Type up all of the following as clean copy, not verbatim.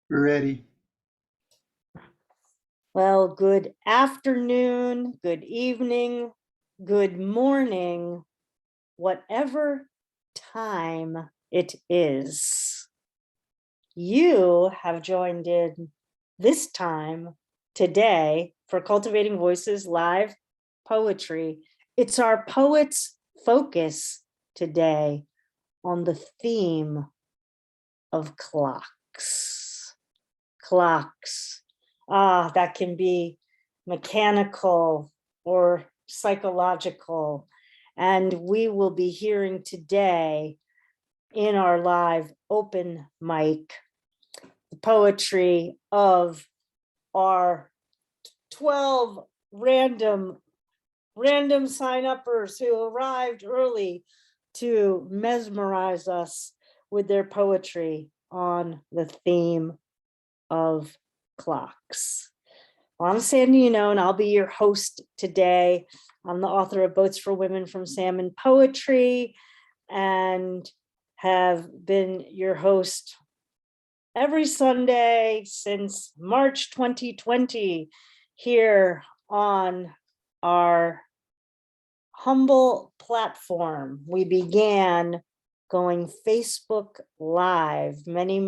We're ready. Well, good afternoon, good evening, good morning, whatever time it is. You have joined in this time today for Cultivating Voices live poetry. It's our poet's focus today on the theme of clocks. Clocks. That can be mechanical or psychological. And we will be hearing today in our live open mic the poetry of our 12 random sign-uppers who arrived early to mesmerize us with their poetry on the theme of clocks. Well, I'm Sandy Yannone, and I'll be your host today. I'm the author of Boats for Women from Salmon Poetry and have been your host every Sunday since March 2020 here on our humble platform. We began going Facebook Live many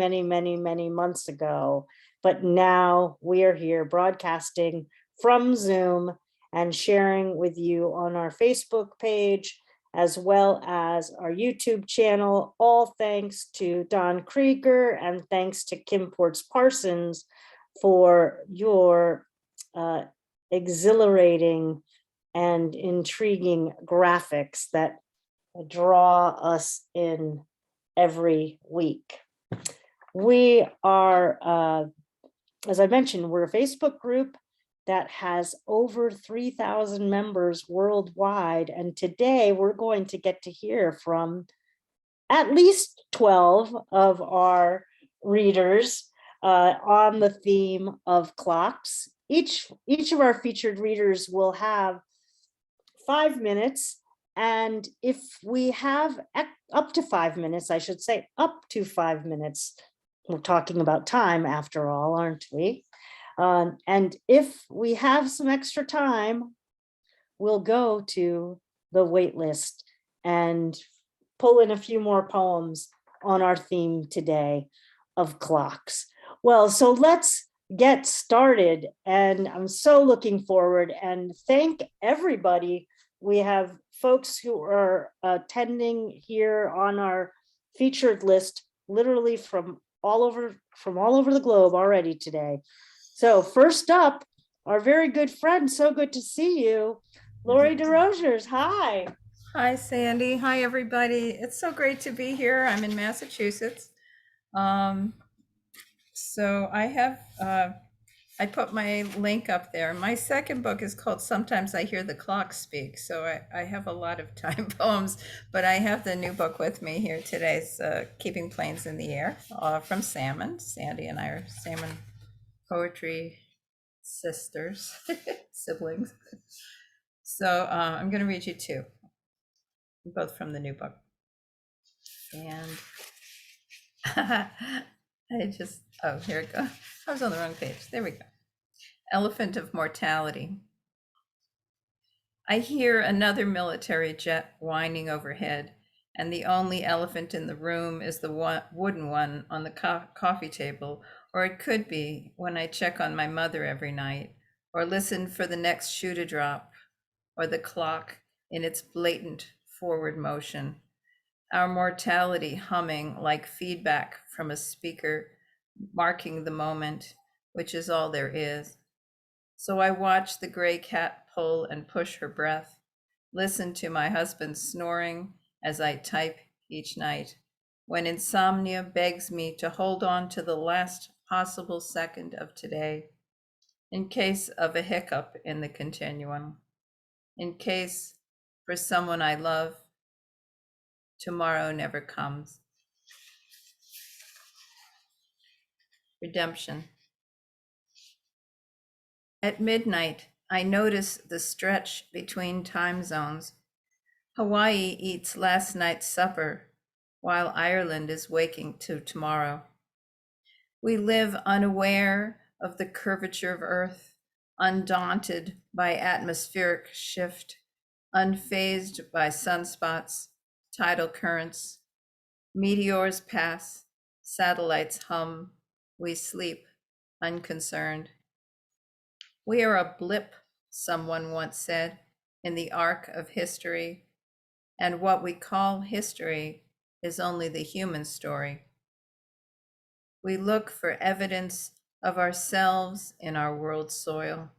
months ago, but now we are here broadcasting from Zoom and sharing with you on our Facebook page, as well as our YouTube channel, all thanks to Don Krieger and thanks to Ports Parsons for your exhilarating and intriguing graphics that draw us in every week. We are, as I mentioned, we're a Facebook group that has over 3,000 members worldwide. And today we're going to get to hear from at least 12 of our readers on the theme of clocks. Each of our featured readers will have 5 minutes. And if we have up to 5 minutes, I should say up to 5 minutes, we're talking about time after all, aren't we? And if we have some extra time, we'll go to the wait list and pull in a few more poems on our theme today of clocks. Well, so let's get started. And I'm so looking forward and thank everybody. We have folks who are attending here on our featured list, literally from all over the globe already today. So first up, our very good friend, so good to see you, LoRe Desrosiers. Hi. Hi, Sandy. Hi, everybody. It's so great to be here. I'm in Massachusetts. So I have, I put my link up there. My second book is called Sometimes I Hear the Clock Speak. So I have a lot of time poems, but I have the new book with me here today. It's Keeping Planes in the Air from Salmon. Sandy and I are Salmon poetry sisters, siblings. So I'm going to read you two, both from the new book. And here it goes. I was on the wrong page. There we go. Elephant of Mortality. I hear another military jet whining overhead, and the only elephant in the room is the wooden one on the coffee table, or it could be when I check on my mother every night, or listen for the next shoe to drop, or the clock in its blatant forward motion. Our mortality humming like feedback from a speaker, marking the moment, which is all there is. So I watch the gray cat pull and push her breath, listen to my husband snoring as I type each night, when insomnia begs me to hold on to the last possible second of today, in case of a hiccup in the continuum, in case for someone I love, tomorrow never comes. Redemption. At midnight, I notice the stretch between time zones. Hawaii eats last night's supper while Ireland is waking to tomorrow. We live unaware of the curvature of Earth, undaunted by atmospheric shift, unfazed by sunspots, tidal currents. Meteors pass, satellites hum, we sleep, unconcerned. We are a blip, someone once said, in the arc of history, and what we call history is only the human story. We look for evidence of ourselves in our world's soil,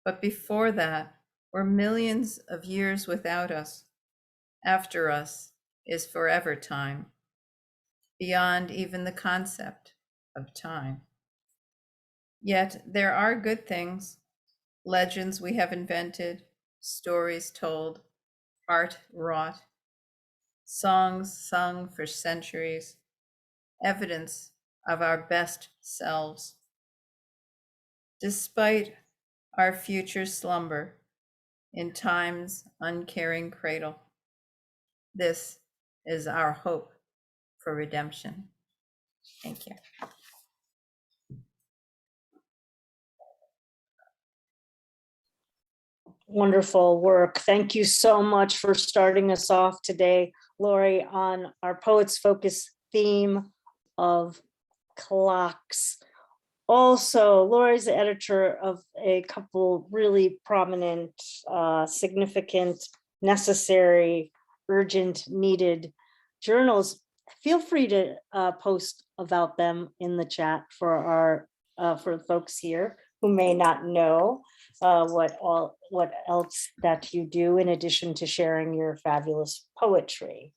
but before that, we're millions of years without us. After us is forever time, beyond even the concept of time. Yet there are good things, legends we have invented, stories told, art wrought, songs sung for centuries, evidence of our best selves. Despite our future slumber in time's uncaring cradle, this is our hope for redemption. Thank you. Wonderful work. Thank you so much for starting us off today, LoRe, on our Poets Focus theme of clocks. Also, LoRe's the editor of a couple really prominent, significant, necessary, urgent, needed journals. Feel free to post about them in the chat for our for folks here who may not know what else that you do in addition to sharing your fabulous poetry.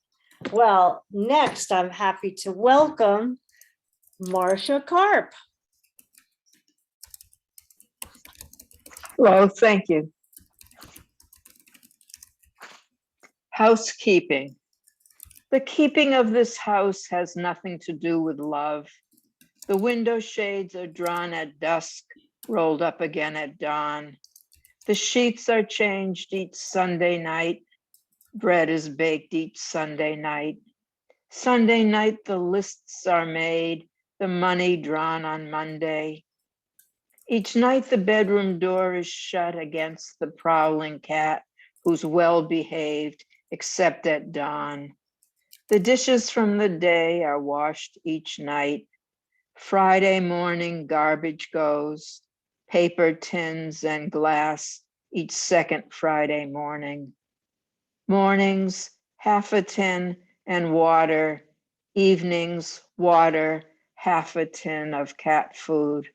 Well, next I'm happy to welcome Marcia Karp. Well, thank you. Housekeeping. The keeping of this house has nothing to do with love. The window shades are drawn at dusk, rolled up again at dawn. The sheets are changed each Sunday night. Bread is baked each Sunday night. Sunday night, the lists are made, the money drawn on Monday. Each night, the bedroom door is shut against the prowling cat who's well behaved, except at dawn. The dishes from the day are washed each night. Friday morning, garbage goes, paper, tins, and glass each second Friday morning. Mornings, half a tin and water. Evenings, water, half a tin of cat food.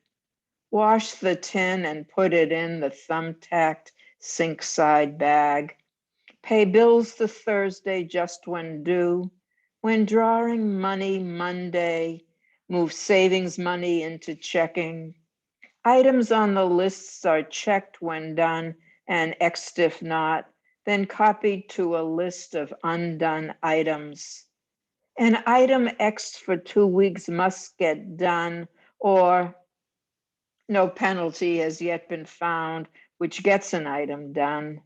Wash the tin and put it in the thumbtacked sink side bag. Pay bills the Thursday just when due. When drawing money Monday, move savings money into checking. Items on the lists are checked when done and X'd if not, then copied to a list of undone items. An item X'd for 2 weeks must get done, or no penalty has yet been found, which gets an item done.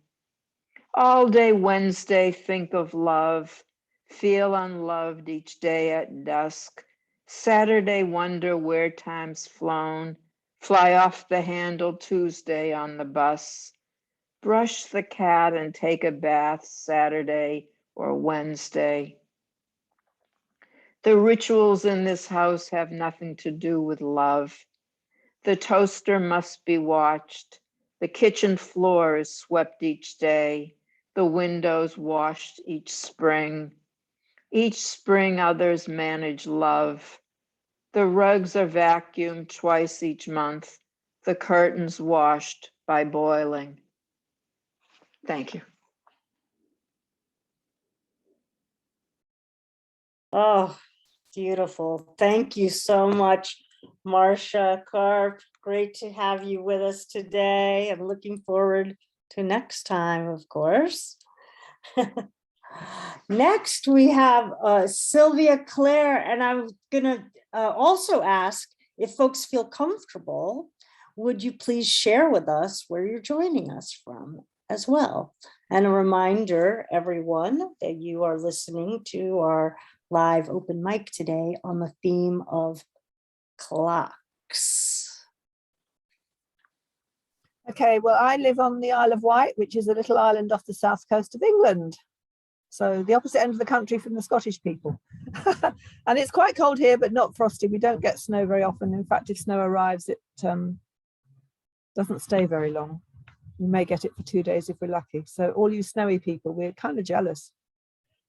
All day Wednesday, think of love, feel unloved each day at dusk. Saturday, wonder where time's flown, fly off the handle Tuesday on the bus. Brush the cat and take a bath Saturday or Wednesday. The rituals in this house have nothing to do with love. The toaster must be watched. The kitchen floor is swept each day. The windows washed each spring. Each spring others manage love. The rugs are vacuumed twice each month. The curtains washed by boiling. Thank you. Oh, beautiful. Thank you so much, Marcia Karp. Great to have you with us today. I'm looking forward to next time, of course. Next, we have Sylvia Clare, and I'm gonna also ask if folks feel comfortable, would you please share with us where you're joining us from as well? And a reminder, everyone, that you are listening to our live open mic today on the theme of clocks. Okay, well, I live on the Isle of Wight, which is a little island off the south coast of England. So the opposite end of the country from the Scottish people. And it's quite cold here, but not frosty. We don't get snow very often. In fact, if snow arrives, it doesn't stay very long. We may get it for 2 days if we're lucky. So all you snowy people, we're kind of jealous.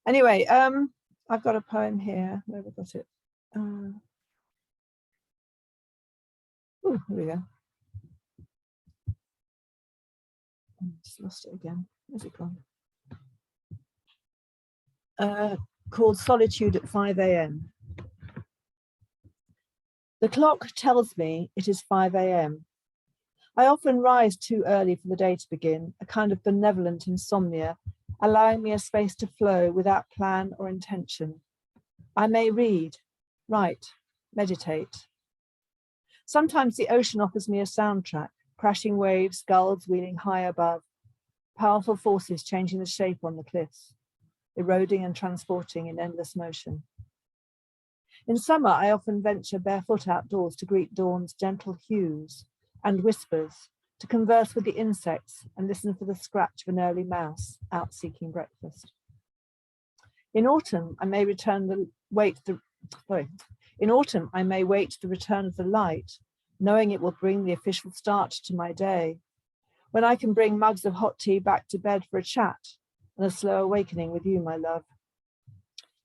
Anyway, I've got a poem here. Where have I got it? Oh, here we go. I just lost it again. Where's it gone? Called Solitude at 5 a.m. The clock tells me it is 5 a.m. I often rise too early for the day to begin, a kind of benevolent insomnia, allowing me a space to flow without plan or intention. I may read, write, meditate. Sometimes the ocean offers me a soundtrack, crashing waves, gulls wheeling high above, powerful forces changing the shape on the cliffs, eroding and transporting in endless motion. In summer, I often venture barefoot outdoors to greet dawn's gentle hues and whispers, to converse with the insects and listen for the scratch of an early mouse out seeking breakfast. In autumn, I may wait the return of the light, knowing it will bring the official start to my day, when I can bring mugs of hot tea back to bed for a chat and a slow awakening with you, my love.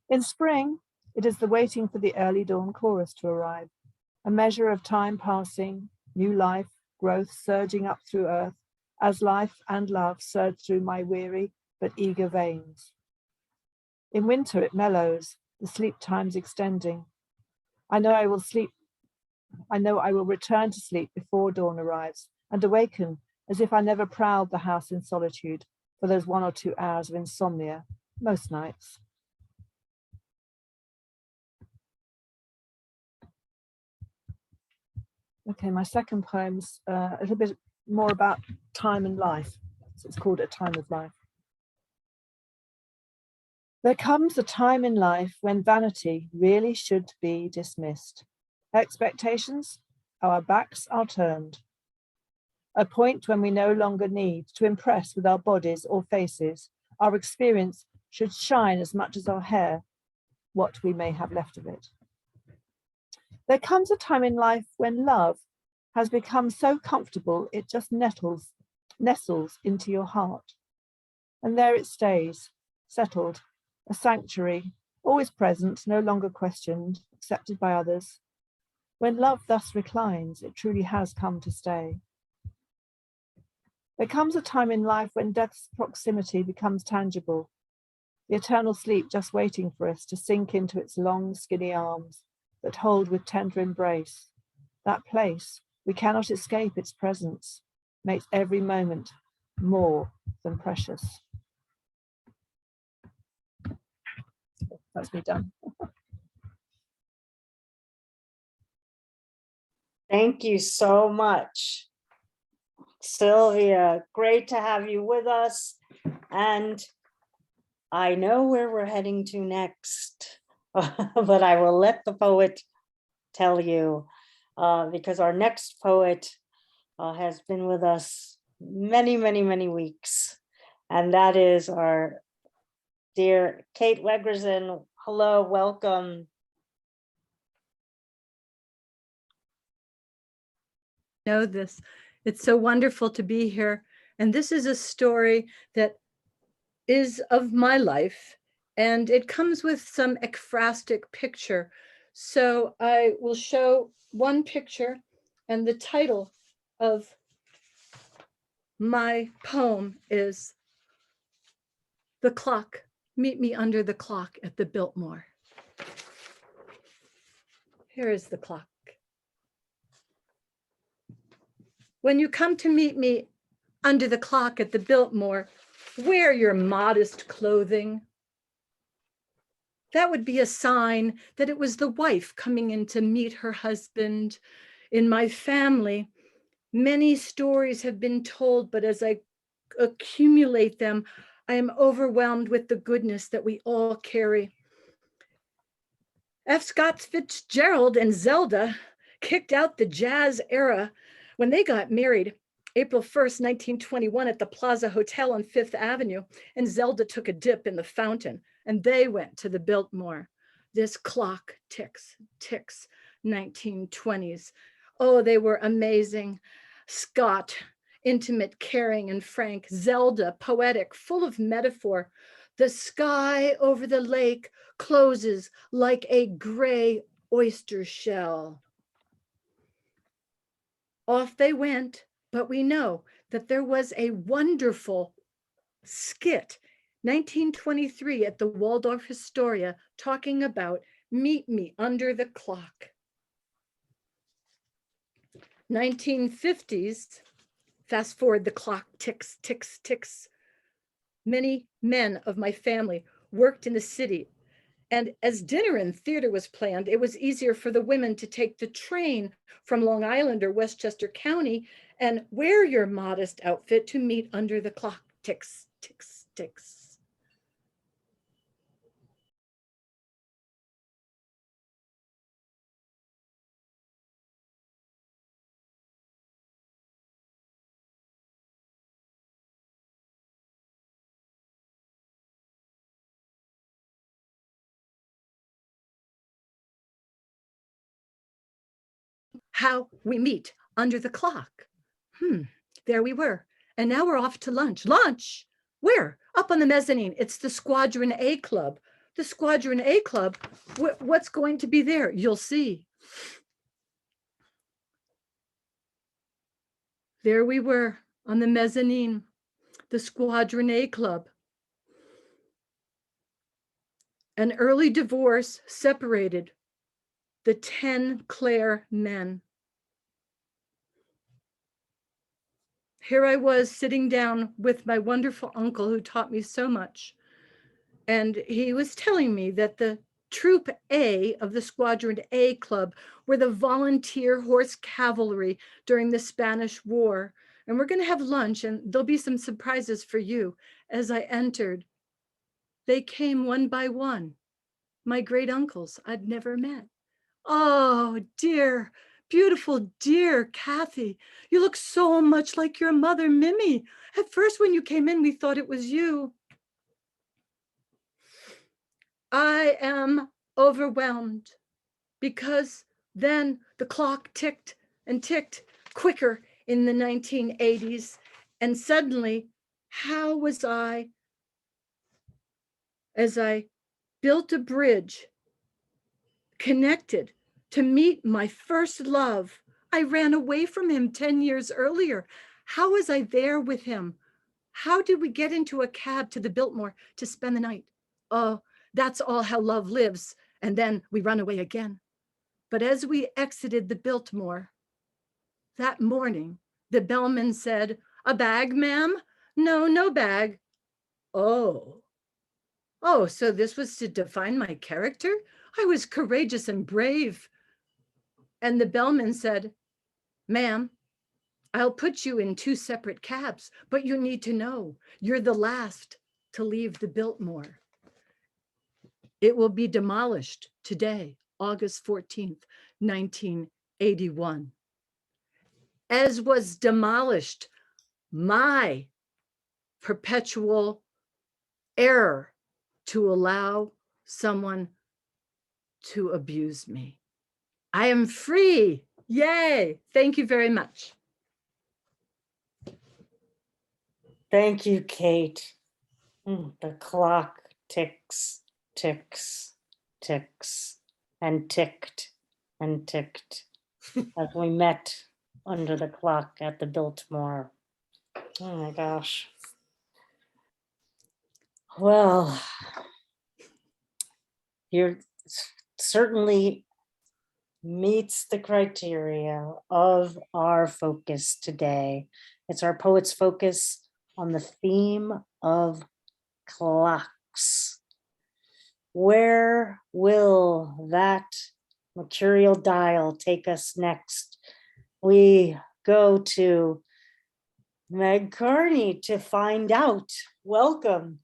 In spring, it is the waiting for the early dawn chorus to arrive, a measure of time passing, new life, growth surging up through earth, as life and love surge through my weary but eager veins. In winter, it mellows, the sleep times extending. I know I will return to sleep before dawn arrives and awaken as if I never prowled the house in solitude for those 1 or 2 hours of insomnia, most nights. Okay, my second poem's a little bit more about time and life. So it's called A Time of Life. There comes a time in life when vanity really should be dismissed. Expectations, our backs are turned. A point when we no longer need to impress with our bodies or faces. Our experience should shine as much as our hair, what we may have left of it. There comes a time in life when love has become so comfortable it just nestles into your heart. And there it stays, settled, a sanctuary, always present, no longer questioned, accepted by others. When love thus reclines, it truly has come to stay. There comes a time in life when death's proximity becomes tangible, the eternal sleep just waiting for us to sink into its long, skinny arms that hold with tender embrace. That place, we cannot escape its presence, makes every moment more than precious. That's me done. Thank you so much, Sylvia. Great to have you with us. And I know where we're heading to next, but I will let the poet tell you, because our next poet has been with us many, many, many weeks. And that is our dear Kate Wegrzyn. Hello, welcome. Know this. It's so wonderful to be here. And this is a story that is of my life, and it comes with some ekphrastic picture. So I will show one picture, and the title of my poem is The Clock. Meet me under the clock at the Biltmore. Here is the clock. When you come to meet me under the clock at the Biltmore, wear your modest clothing. That would be a sign that it was the wife coming in to meet her husband. In my family, many stories have been told, but as I accumulate them, I am overwhelmed with the goodness that we all carry. F. Scott Fitzgerald and Zelda kicked out the jazz era when they got married April 1st, 1921 at the Plaza Hotel on Fifth Avenue, and Zelda took a dip in the fountain, and they went to the Biltmore. This clock ticks, ticks, 1920s. Oh, they were amazing. Scott, intimate, caring, and frank. Zelda, poetic, full of metaphor. The sky over the lake closes like a gray oyster shell. Off they went, but we know that there was a wonderful skit, 1923 at the Waldorf Astoria, talking about Meet Me Under the Clock. 1950s, fast forward, the clock ticks, ticks, ticks. Many men of my family worked in the city. And as dinner and theater was planned, it was easier for the women to take the train from Long Island or Westchester County and wear your modest outfit to meet under the clock. Ticks, ticks, ticks. How we meet under the clock. There we were. And now we're off to lunch. Lunch? Where? Up on the mezzanine. It's the Squadron A Club. The Squadron A Club? What's going to be there? You'll see. There we were on the mezzanine, the Squadron A Club. An early divorce separated the 10 Clare men. Here I was sitting down with my wonderful uncle who taught me so much. And he was telling me that the Troop A of the Squadron A Club were the volunteer horse cavalry during the Spanish War. And we're going to have lunch and there'll be some surprises for you. As I entered, they came one by one, my great uncles I'd never met. Oh, dear, beautiful, dear Kathy, you look so much like your mother, Mimi. At first, when you came in, we thought it was you. I am overwhelmed because then the clock ticked and ticked quicker in the 1980s. And suddenly, how was I, as I built a bridge, connected to meet my first love? I ran away from him 10 years earlier. How was I there with him? How did we get into a cab to the Biltmore to spend the night? Oh, that's all how love lives. And then we run away again. But as we exited the Biltmore that morning, the bellman said, "A bag, ma'am?" "No, no bag." Oh, so this was to define my character? I was courageous and brave. And the bellman said, "Ma'am, I'll put you in 2 separate cabs, but you need to know you're the last to leave the Biltmore. It will be demolished today, August 14th, 1981. As was demolished my perpetual error to allow someone to abuse me. I am free. Yay. Thank you very much. Thank you, Kate. The clock ticks, ticks, ticks, and ticked and ticked as we met under the clock at the Biltmore. Oh my gosh. Well, you're certainly meets the criteria of our focus today. It's our poet's focus on the theme of clocks. Where will that mercurial dial take us next? We go to Meg Kearney to find out. Welcome.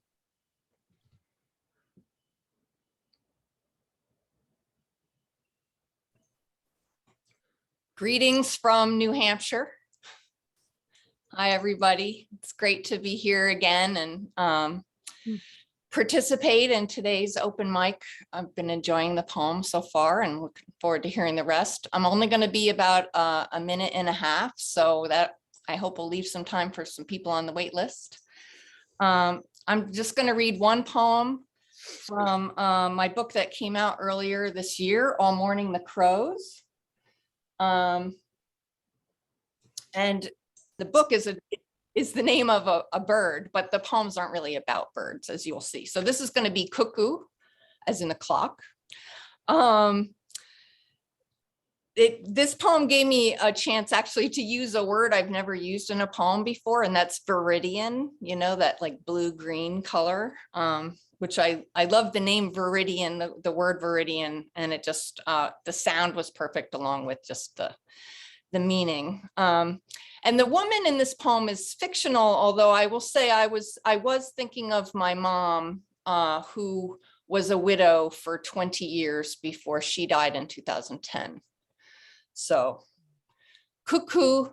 Greetings from New Hampshire. Hi, everybody. It's great to be here again and participate in today's open mic. I've been enjoying the poem so far and looking forward to hearing the rest. I'm only going to be about a minute and a half, so that I hope will leave some time for some people on the wait list. I'm just going to read one poem from my book that came out earlier this year, All Morning the Crows. And the book is the name of a bird, but the poems aren't really about birds, as you'll see. So this is going to be cuckoo, as in the clock. This poem gave me a chance actually to use a word I've never used in a poem before, and that's viridian, you know, that like blue-green color, which I love the name viridian, the word viridian, and it just, the sound was perfect along with just the meaning. And the woman in this poem is fictional, although I will say I was thinking of my mom, who was a widow for 20 years before she died in 2010. So, cuckoo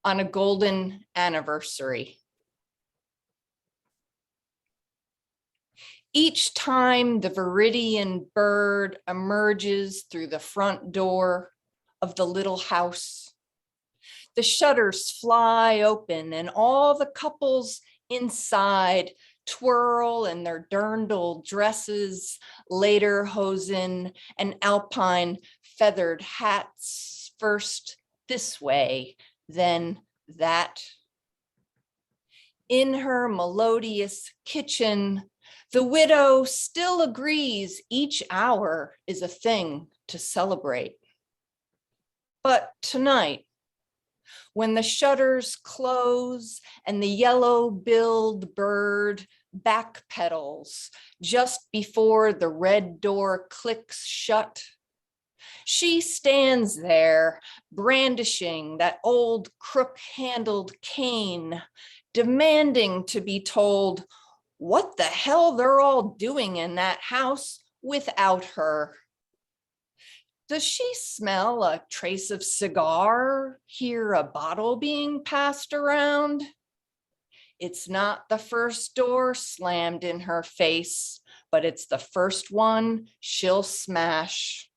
on a golden anniversary. Each time the viridian bird emerges through the front door of the little house, the shutters fly open and all the couples inside twirl in their dirndl dresses, lederhosen, and alpine feathered hats, first this way, then that. In her melodious kitchen, the widow still agrees each hour is a thing to celebrate. But tonight, when the shutters close and the yellow-billed bird backpedals just before the red door clicks shut, she stands there brandishing that old crook-handled cane, demanding to be told what the hell they're all doing in that house without her. Does she smell a trace of cigar, hear a bottle being passed around? It's not the first door slammed in her face, but it's the first one she'll smash.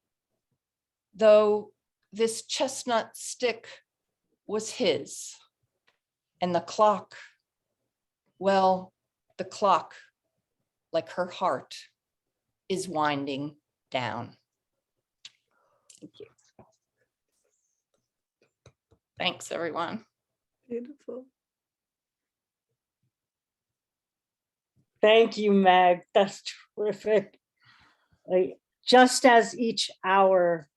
Though this chestnut stick was his, and the clock, well, the clock, like her heart, is winding down. Thank you. Thanks, everyone. Beautiful. Thank you, Meg. That's terrific. Just as each hour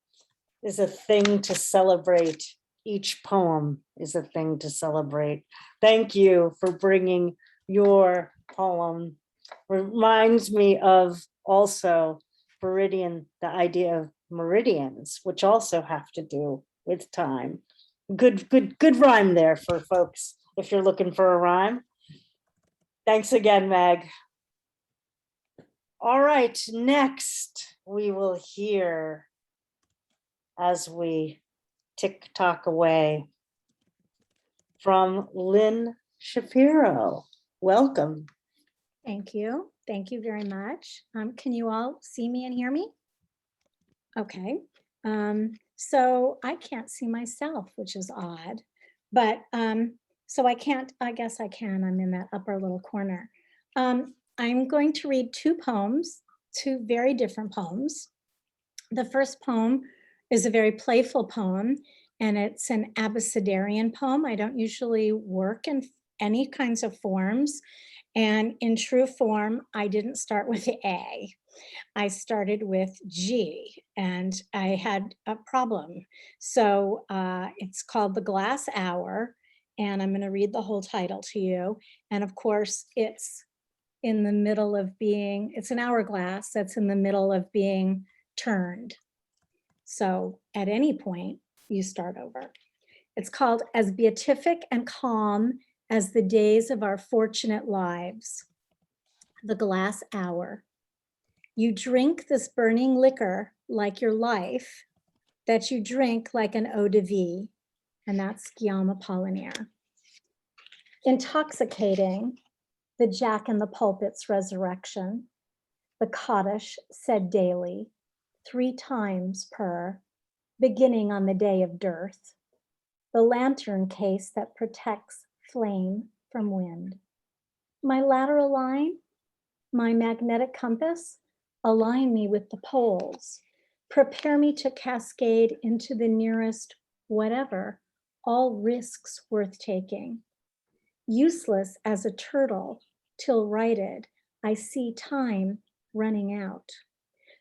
is a thing to celebrate, each poem is a thing to celebrate. Thank you for bringing your poem. Reminds me of also viridian, the idea of meridians, which also have to do with time. Good rhyme there for folks if you're looking for a rhyme. Thanks again, Meg. All right, next we will hear, as we tick-tock away, from Lynne Shapiro. Welcome. Thank you. Thank you very much. Can you all see me and hear me? Okay. So I can't see myself, which is odd, but so I guess I can. I'm in that upper little corner. I'm going to read two poems, two very different poems. The first poem is a very playful poem, and it's an abecedarian poem. I don't usually work in any kinds of forms. And in true form, I didn't start with A. I started with G, and I had a problem. So it's called The Glass Hour, and I'm going to read the whole title to you. And of course, it's in the middle of being, it's an hourglass that's in the middle of being turned. So at any point, you start over. It's called As Beatific and Calm as the Days of Our Fortunate Lives. The Glass Hour. You drink this burning liquor like your life, that you drink like an eau de vie, and that's Guillaume Apollinaire. Intoxicating, the Jack in the Pulpit's resurrection, the Kaddish said daily, 3 times per, beginning on the day of dearth, the lantern case that protects flame from wind. My lateral line, my magnetic compass, align me with the poles, prepare me to cascade into the nearest whatever, all risks worth taking. Useless as a turtle, till righted, I see time running out.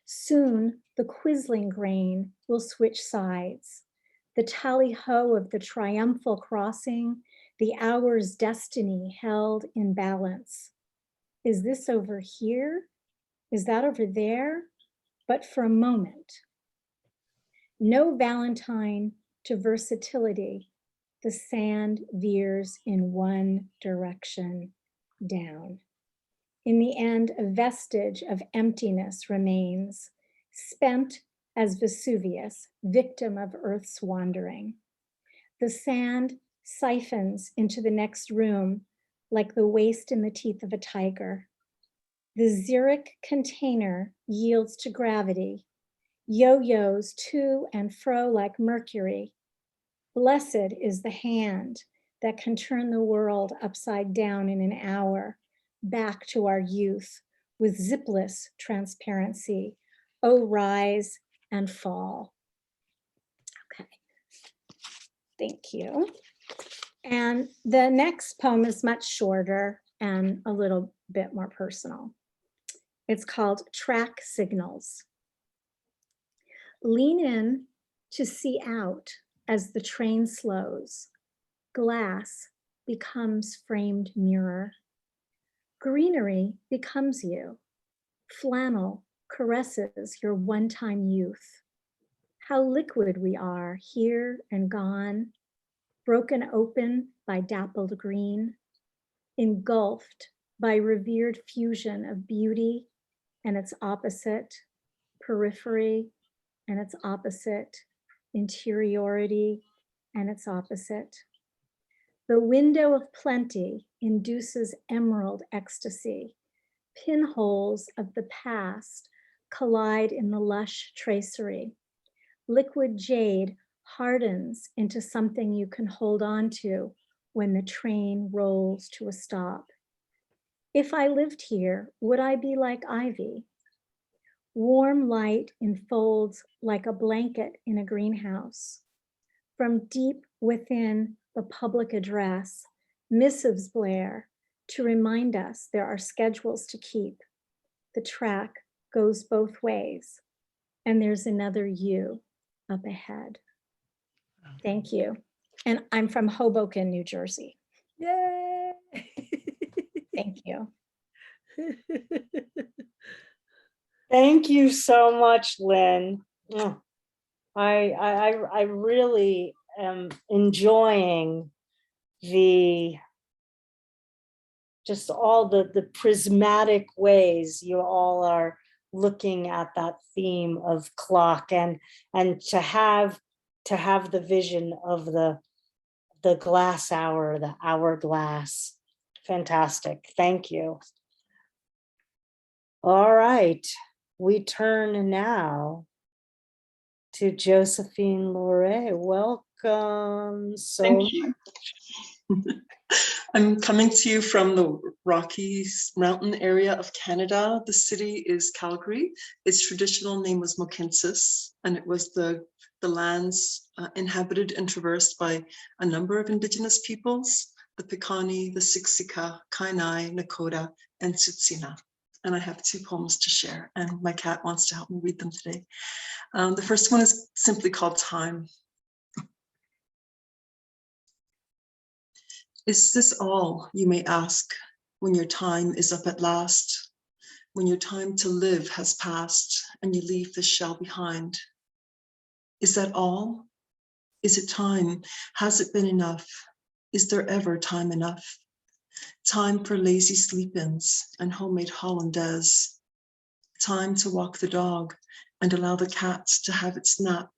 Soon the Quisling grain will switch sides. The tally-ho of the triumphal crossing, the hour's destiny held in balance. Is this over here? Is that over there? But for a moment. No Valentine to versatility. The sand veers in one direction, down. In the end, a vestige of emptiness remains, spent as Vesuvius, victim of Earth's wandering. The sand siphons into the next room like the waste in the teeth of a tiger. The xeric container yields to gravity, yo-yos to and fro like mercury. Blessed is the hand that can turn the world upside down in an hour, back to our youth with zipless transparency. Oh, rise and fall. Okay, thank you. And the next poem is much shorter and a little bit more personal. It's called Track Signals. Lean in to see out as the train slows. Glass becomes framed mirror. Greenery becomes you. Flannel caresses your one-time youth. How liquid we are, here and gone, broken open by dappled green, engulfed by revered fusion of beauty and its opposite, periphery and its opposite, interiority and its opposite. The window of plenty induces emerald ecstasy. Pinholes of the past collide in the lush tracery. Liquid jade hardens into something you can hold on to when the train rolls to a stop. If I lived here, would I be like ivy? Warm light enfolds like a blanket in a greenhouse. From deep within the public address, missives blare to remind us there are schedules to keep. The track goes both ways, and there's another you up ahead. Thank you. And I'm from Hoboken, New Jersey. Yay! Thank you. Thank you so much, Lynn. I really am enjoying just all the prismatic ways you all are looking at that theme of clock, and to have the vision of the glass hour, the hourglass. Fantastic. Thank you. All right. We turn now to Josephine LoRe. Welcome. Thank you. I'm coming to you from the Rockies Mountain area of Canada. The city is Calgary. Its traditional name was Mohkinstsis, and it was the lands inhabited and traversed by a number of Indigenous peoples, the Piikani, the Siksika, Kainai, Nakota, and Tsuut'ina. And I have 2 poems to share, and my cat wants to help me read them today. The first one is simply called Time. Is this all, you may ask, when your time is up at last, when your time to live has passed and you leave this shell behind? Is that all? Is it time? Has it been enough? Is there ever time enough? Time for lazy sleep-ins and homemade hollandaise. Time to walk the dog and allow the cat to have its nap,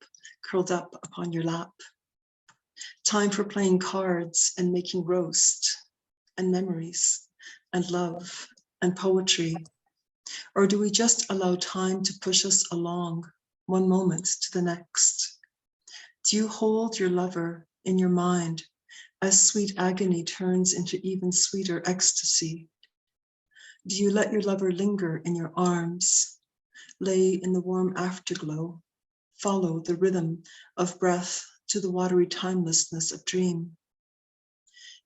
curled up upon your lap. Time for playing cards and making roast, and memories, and love, and poetry? Or do we just allow time to push us along, one moment to the next? Do you hold your lover in your mind as sweet agony turns into even sweeter ecstasy? Do you let your lover linger in your arms, lay in the warm afterglow, follow the rhythm of breath to the watery timelessness of dream?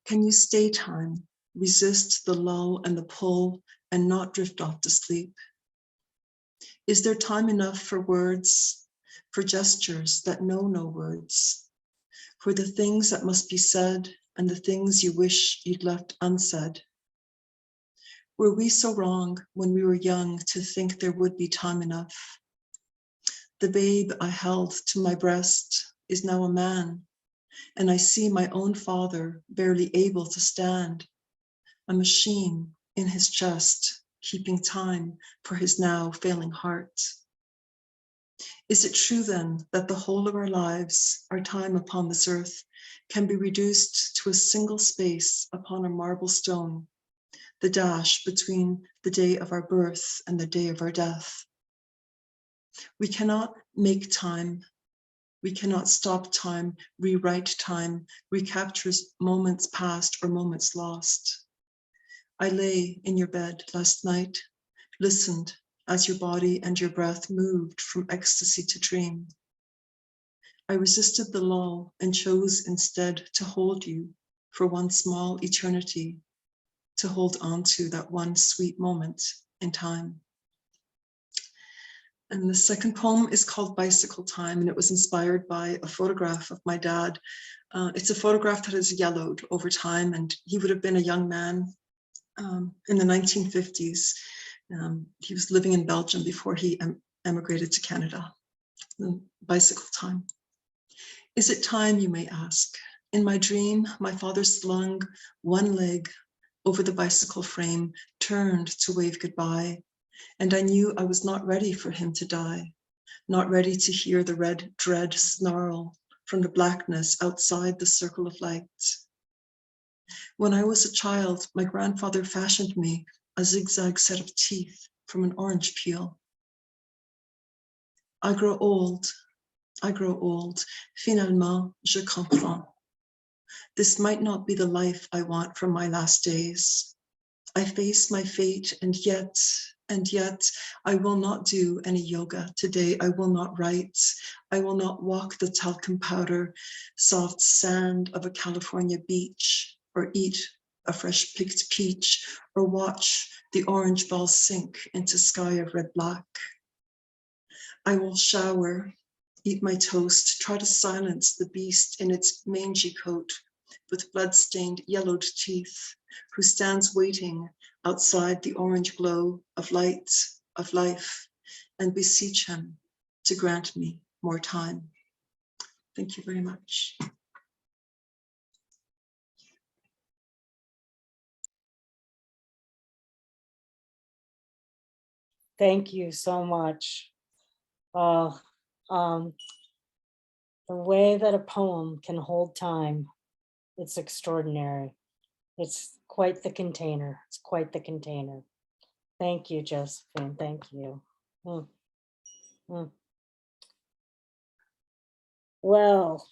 Can you stay time, resist the lull and the pull, and not drift off to sleep? Is there time enough for words, for gestures that know no words, for the things that must be said and the things you wish you'd left unsaid? Were we so wrong when we were young to think there would be time enough? The babe I held to my breast is now a man, and I see my own father barely able to stand, a machine in his chest, keeping time for his now failing heart. Is it true then that the whole of our lives, our time upon this earth, can be reduced to a single space upon a marble stone, the dash between the day of our birth and the day of our death? We cannot make time. We cannot stop time, rewrite time, recapture moments past or moments lost. I lay in your bed last night, listened as your body and your breath moved from ecstasy to dream. I resisted the lull and chose instead to hold you for one small eternity, to hold on to that one sweet moment in time. And the second poem is called Bicycle Time, and it was inspired by a photograph of my dad. It's a photograph that has yellowed over time, and he would have been a young man in the 1950s. He was living in Belgium before he emigrated to Canada. Bicycle Time. Is it time, you may ask? In my dream, my father slung one leg over the bicycle frame, turned to wave goodbye, and I knew I was not ready for him to die, not ready to hear the red dread snarl from the blackness outside the circle of light. When I was a child, my grandfather fashioned me a zigzag set of teeth from an orange peel. I grow old, finalement, je comprends. This might not be the life I want from my last days. I face my fate, and yet, I will not do any yoga today. I will not write. I will not walk the talcum powder, soft sand of a California beach, or eat a fresh picked peach, or watch the orange ball sink into sky of red black. I will shower, eat my toast, try to silence the beast in its mangy coat with blood-stained yellowed teeth, who stands waiting outside the orange glow of light, of life, and beseech him to grant me more time. Thank you very much. Thank you so much. The way that a poem can hold time, it's extraordinary. It's quite the container. It's quite the container. Thank you, Josephine. Thank you. Well,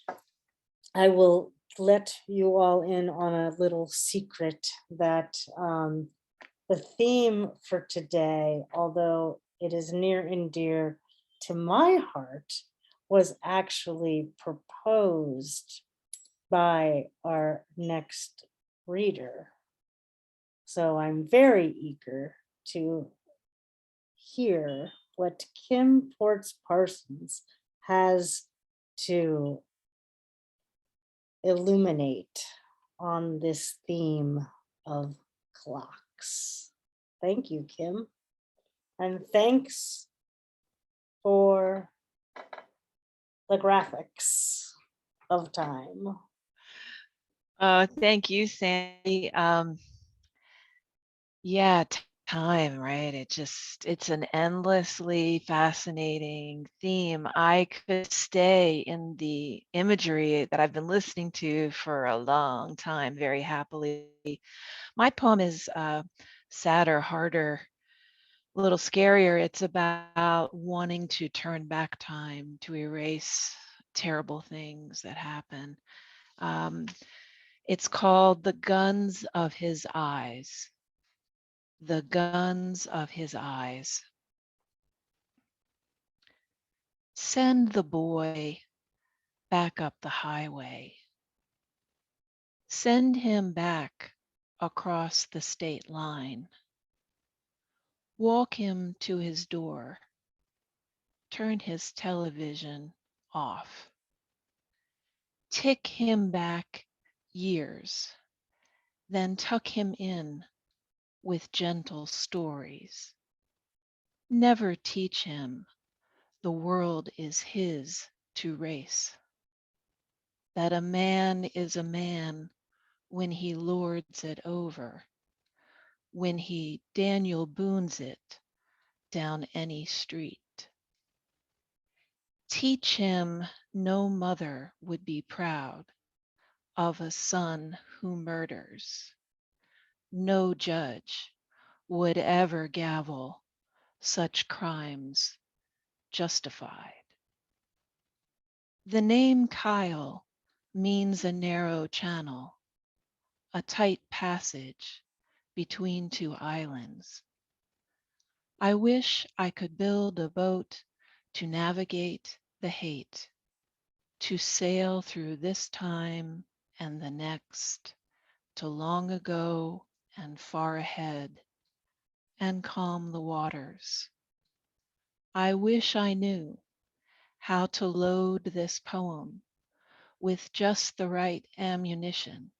I will let you all in on a little secret that the theme for today, although it is near and dear to my heart, was actually proposed by our next reader. So I'm very eager to hear what Kim Ports Parsons has to illuminate on this theme of clocks. Thank you, Kim. And thanks for the graphics of time. Thank you, Sandy. Yeah, time, right? It's an endlessly fascinating theme. I could stay in the imagery that I've been listening to for a long time very happily. My poem is sadder, harder, a little scarier. It's about wanting to turn back time to erase terrible things that happen. It's called The Guns of His Eyes. The Guns of His Eyes. Send the boy back up the highway. Send him back across the state line. Walk him to his door. Turn his television off. Tick him back years, then tuck him in with gentle stories. Never teach him the world is his to race. That a man is a man when he lords it over, when he Daniel Boones it down any street. Teach him no mother would be proud of a son who murders. No judge would ever gavel such crimes justified. The name Kyle means a narrow channel, a tight passage between two islands. I wish I could build a boat to navigate the hate, to sail through this time and the next, to long ago and far ahead, and calm the waters. I wish I knew how to load this poem with just the right ammunition,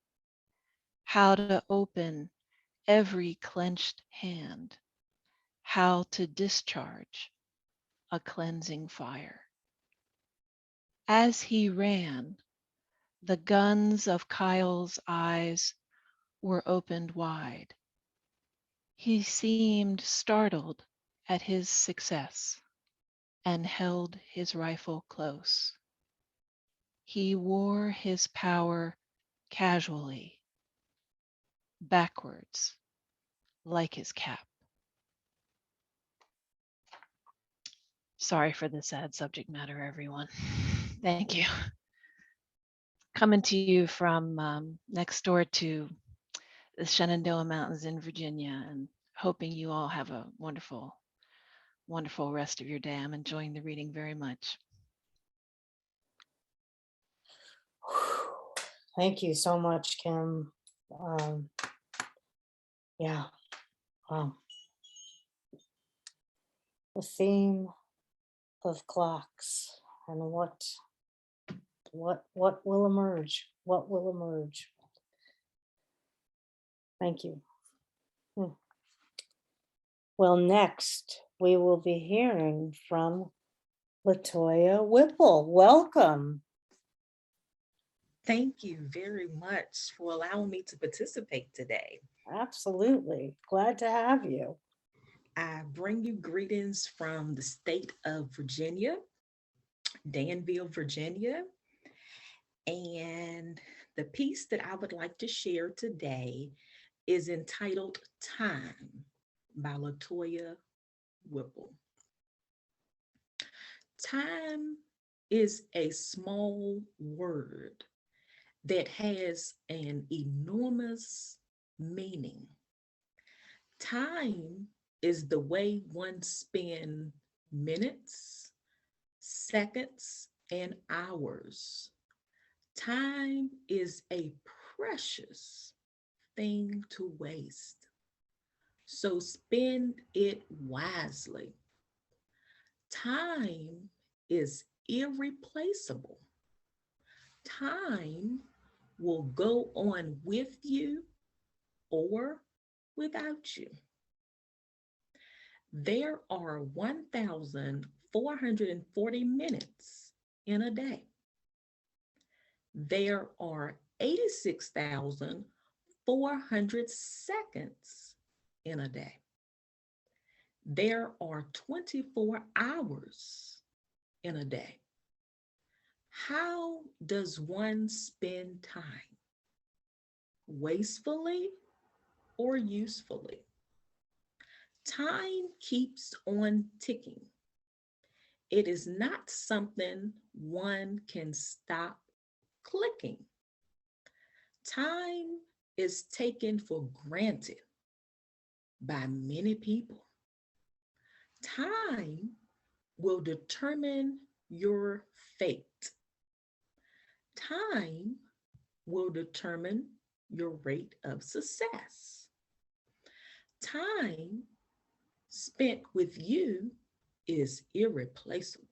how to open every clenched hand, how to discharge a cleansing fire. As he ran, the guns of Kyle's eyes were opened wide. He seemed startled at his success and held his rifle close. He wore his power casually, backwards, like his cap. Sorry for the sad subject matter, everyone. Thank you. Coming to you from next door to the Shenandoah Mountains in Virginia, and hoping you all have a wonderful, wonderful rest of your day. I'm enjoying the reading very much. Thank you so much, Kim. Yeah. The theme of clocks and what will emerge? What will emerge? Thank you. Well, next we will be hearing from LaToiya Whipple. Welcome. Thank you very much for allowing me to participate today. Absolutely. Glad to have you. I bring you greetings from the state of Virginia, Danville, Virginia. And the piece that I would like to share today is entitled Time by LaToiya Whipple. Time is a small word that has an enormous meaning. Time is the way one spends minutes, seconds, and hours. Time is a precious thing to waste. So spend it wisely. Time is irreplaceable. Time will go on with you or without you. There are 1,440 minutes in a day. There are 86,400 seconds in a day. there are 24 hours in a day. How does one spend time? Wastefully or usefully? Time keeps on ticking. It is not something one can stop clicking. Time is taken for granted by many people. Time will determine your fate. Time will determine your rate of success. Time spent with you is irreplaceable.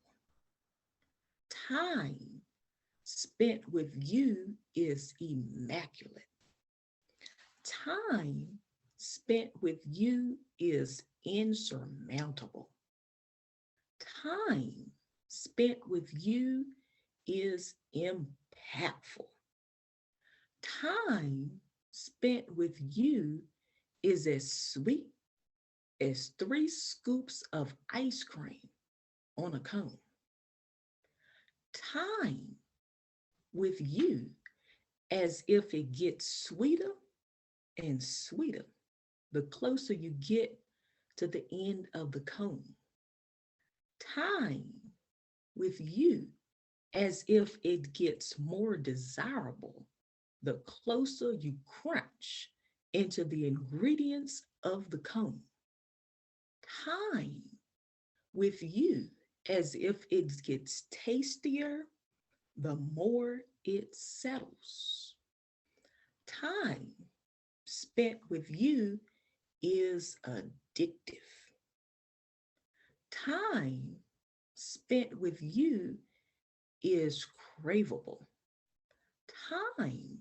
Time spent with you is immaculate. Time spent with you is insurmountable. Time spent with you is impactful. Time spent with you is as sweet as 3 scoops of ice cream on a cone. Time with you as if it gets sweeter and sweeter the closer you get to the end of the cone. Time with you as if it gets more desirable the closer you crunch into the ingredients of the cone. Time with you as if it gets tastier the more it settles. Time spent with you is addictive. Time spent with you is craveable. Time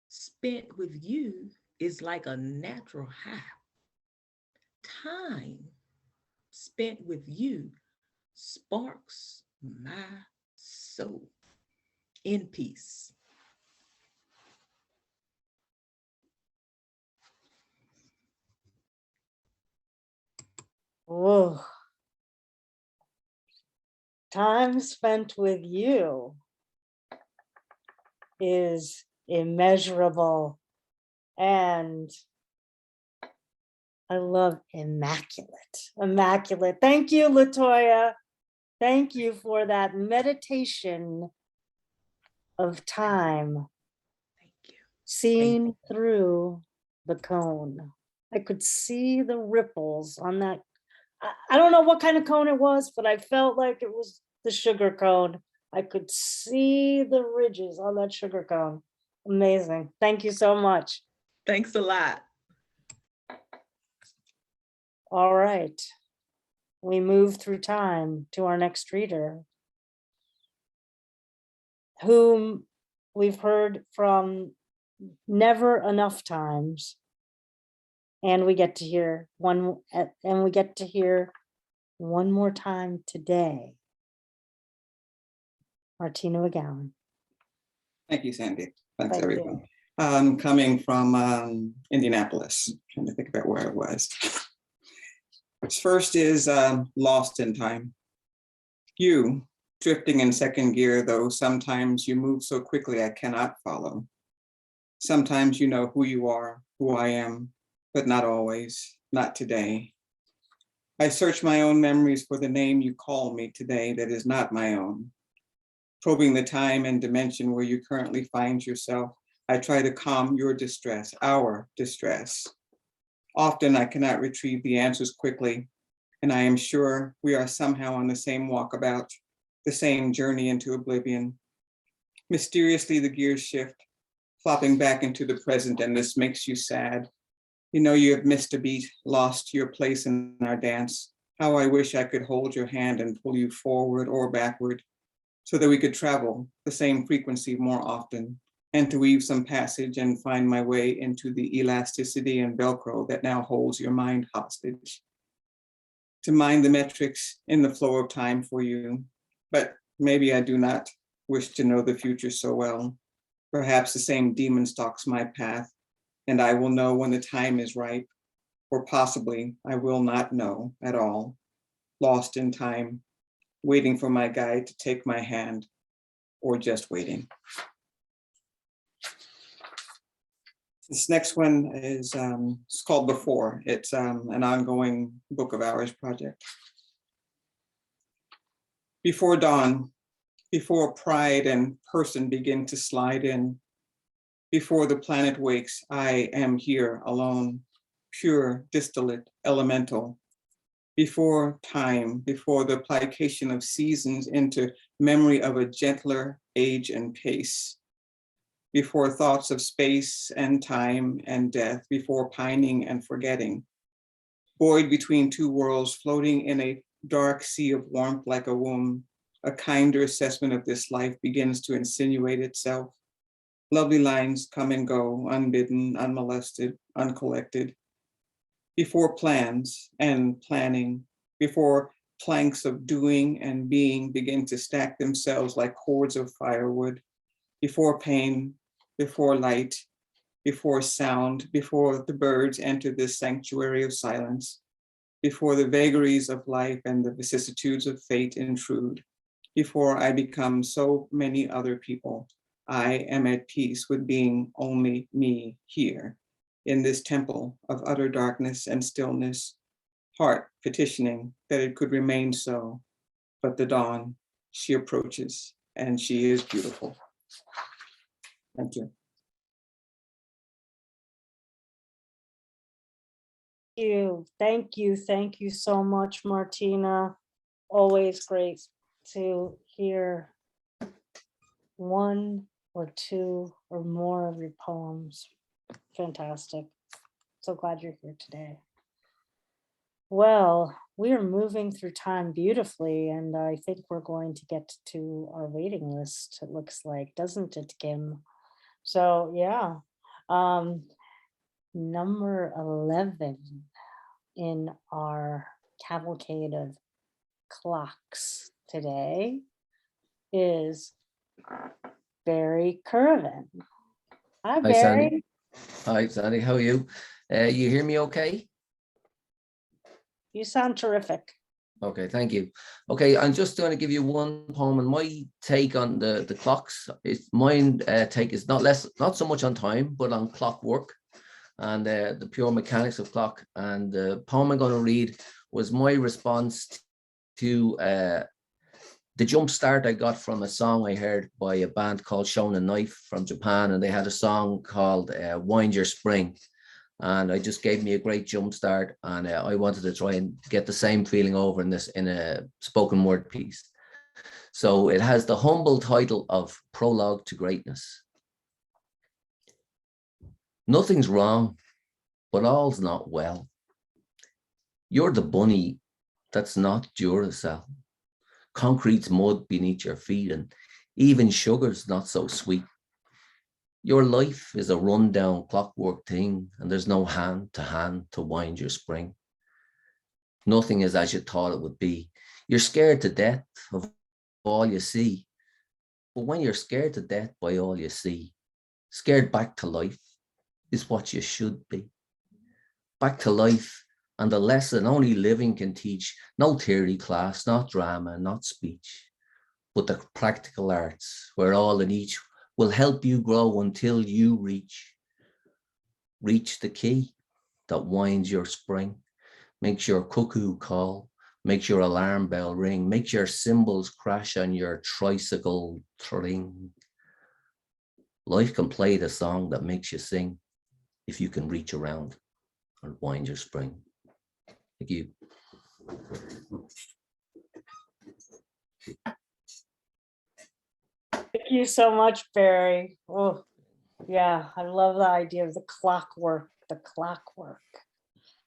spent with you is like a natural high. Time spent with you sparks my soul. In peace. Whoa. Time spent with you is immeasurable, and I love immaculate. Immaculate. Thank you, LaToiya. Thank you for that meditation of time. Thank you. Seeing through the cone. I could see the ripples on that. I don't know what kind of cone it was, but I felt like it was the sugar cone. I could see the ridges on that sugar cone. Amazing. Thank you so much. Thanks a lot. All right. We move through time to our next reader, whom we've heard from never enough times. And we get to hear one more time today. Martina McGowan. Thank you, Sandy. Thanks, Thank you. everyone. Coming from Indianapolis, trying to think about where I was. First is Lost in Time. You, drifting in second gear, though sometimes you move so quickly I cannot follow. Sometimes you know who you are, who I am, but not always, not today. I search my own memories for the name you call me today that is not my own. Probing the time and dimension where you currently find yourself, I try to calm your distress, our distress. Often I cannot retrieve the answers quickly, and I am sure we are somehow on the same walkabout, the same journey into oblivion. Mysteriously, the gears shift, flopping back into the present, and this makes you sad. You know you have missed a beat, lost your place in our dance. How I wish I could hold your hand and pull you forward or backward, so that we could travel the same frequency more often, and to weave some passage and find my way into the elasticity and Velcro that now holds your mind hostage. To mind the metrics in the flow of time for you, but maybe I do not wish to know the future so well. Perhaps the same demon stalks my path, and I will know when the time is ripe. or possibly I will not know at all, lost in time, waiting for my guide to take my hand, or just waiting. This next one is it's called Before. It's an ongoing Book of Hours project. Before dawn, before pride and person begin to slide in, before the planet wakes, I am here alone, pure, distillate, elemental. Before time, before the plication of seasons into memory of a gentler age and pace, before thoughts of space and time and death, before pining and forgetting, buoyed between two worlds, floating in a dark sea of warmth like a womb, a kinder assessment of this life begins to insinuate itself. Lovely lines come and go, unbidden, unmolested, uncollected. Before plans and planning, before planks of doing and being begin to stack themselves like cords of firewood, before pain, before light, before sound, before the birds enter this sanctuary of silence, before the vagaries of life and the vicissitudes of fate intrude, before I become so many other people, I am at peace with being only me here in this temple of utter darkness and stillness, heart petitioning that it could remain so. But the dawn, she approaches and she is beautiful. Thank you. Thank you so much, Martina. Always great to hear one or two or more of your poems. Fantastic. So glad you're here today. Well, we are moving through time beautifully, and I think we're going to get to our waiting list, it looks like, doesn't it, Kim? So yeah, number 11 in our cavalcade of clocks today is Barry Currivan. Hi, Hi, Barry. Sandy. Hi, Sandy. How are you? You hear me okay? You sound terrific. Okay, thank you. Okay, I'm just going to give you one poem, and my take on the clocks. Mine take is not so much on time, but on clockwork and the pure mechanics of clock. And the poem I'm going to read was my response to the jump start I got from a song I heard by a band called Shonen Knife from Japan, and they had a song called Wind Your Spring. And it just gave me a great jump start, and I wanted to try and get the same feeling over in a spoken word piece. So it has the humble title of Prologue to Greatness. Nothing's wrong, but all's not well. You're the bunny that's not Duracell. Concrete's mud beneath your feet, and even sugar's not so sweet. Your life is a rundown clockwork thing, and there's no hand to wind your spring. Nothing is as you thought it would be. You're scared to death of all you see. But when you're scared to death by all you see, scared back to life is what you should be. Back to life and the lesson only living can teach. No theory class, not drama, not speech, but the practical arts where all and each will help you grow until you reach the key that winds your spring, makes your cuckoo call, makes your alarm bell ring, makes your cymbals crash on your tricycle tring. Life can play the song that makes you sing if you can reach around and wind your spring. Thank you. Thank you so much, Barry. Oh, yeah, I love the idea of the clockwork.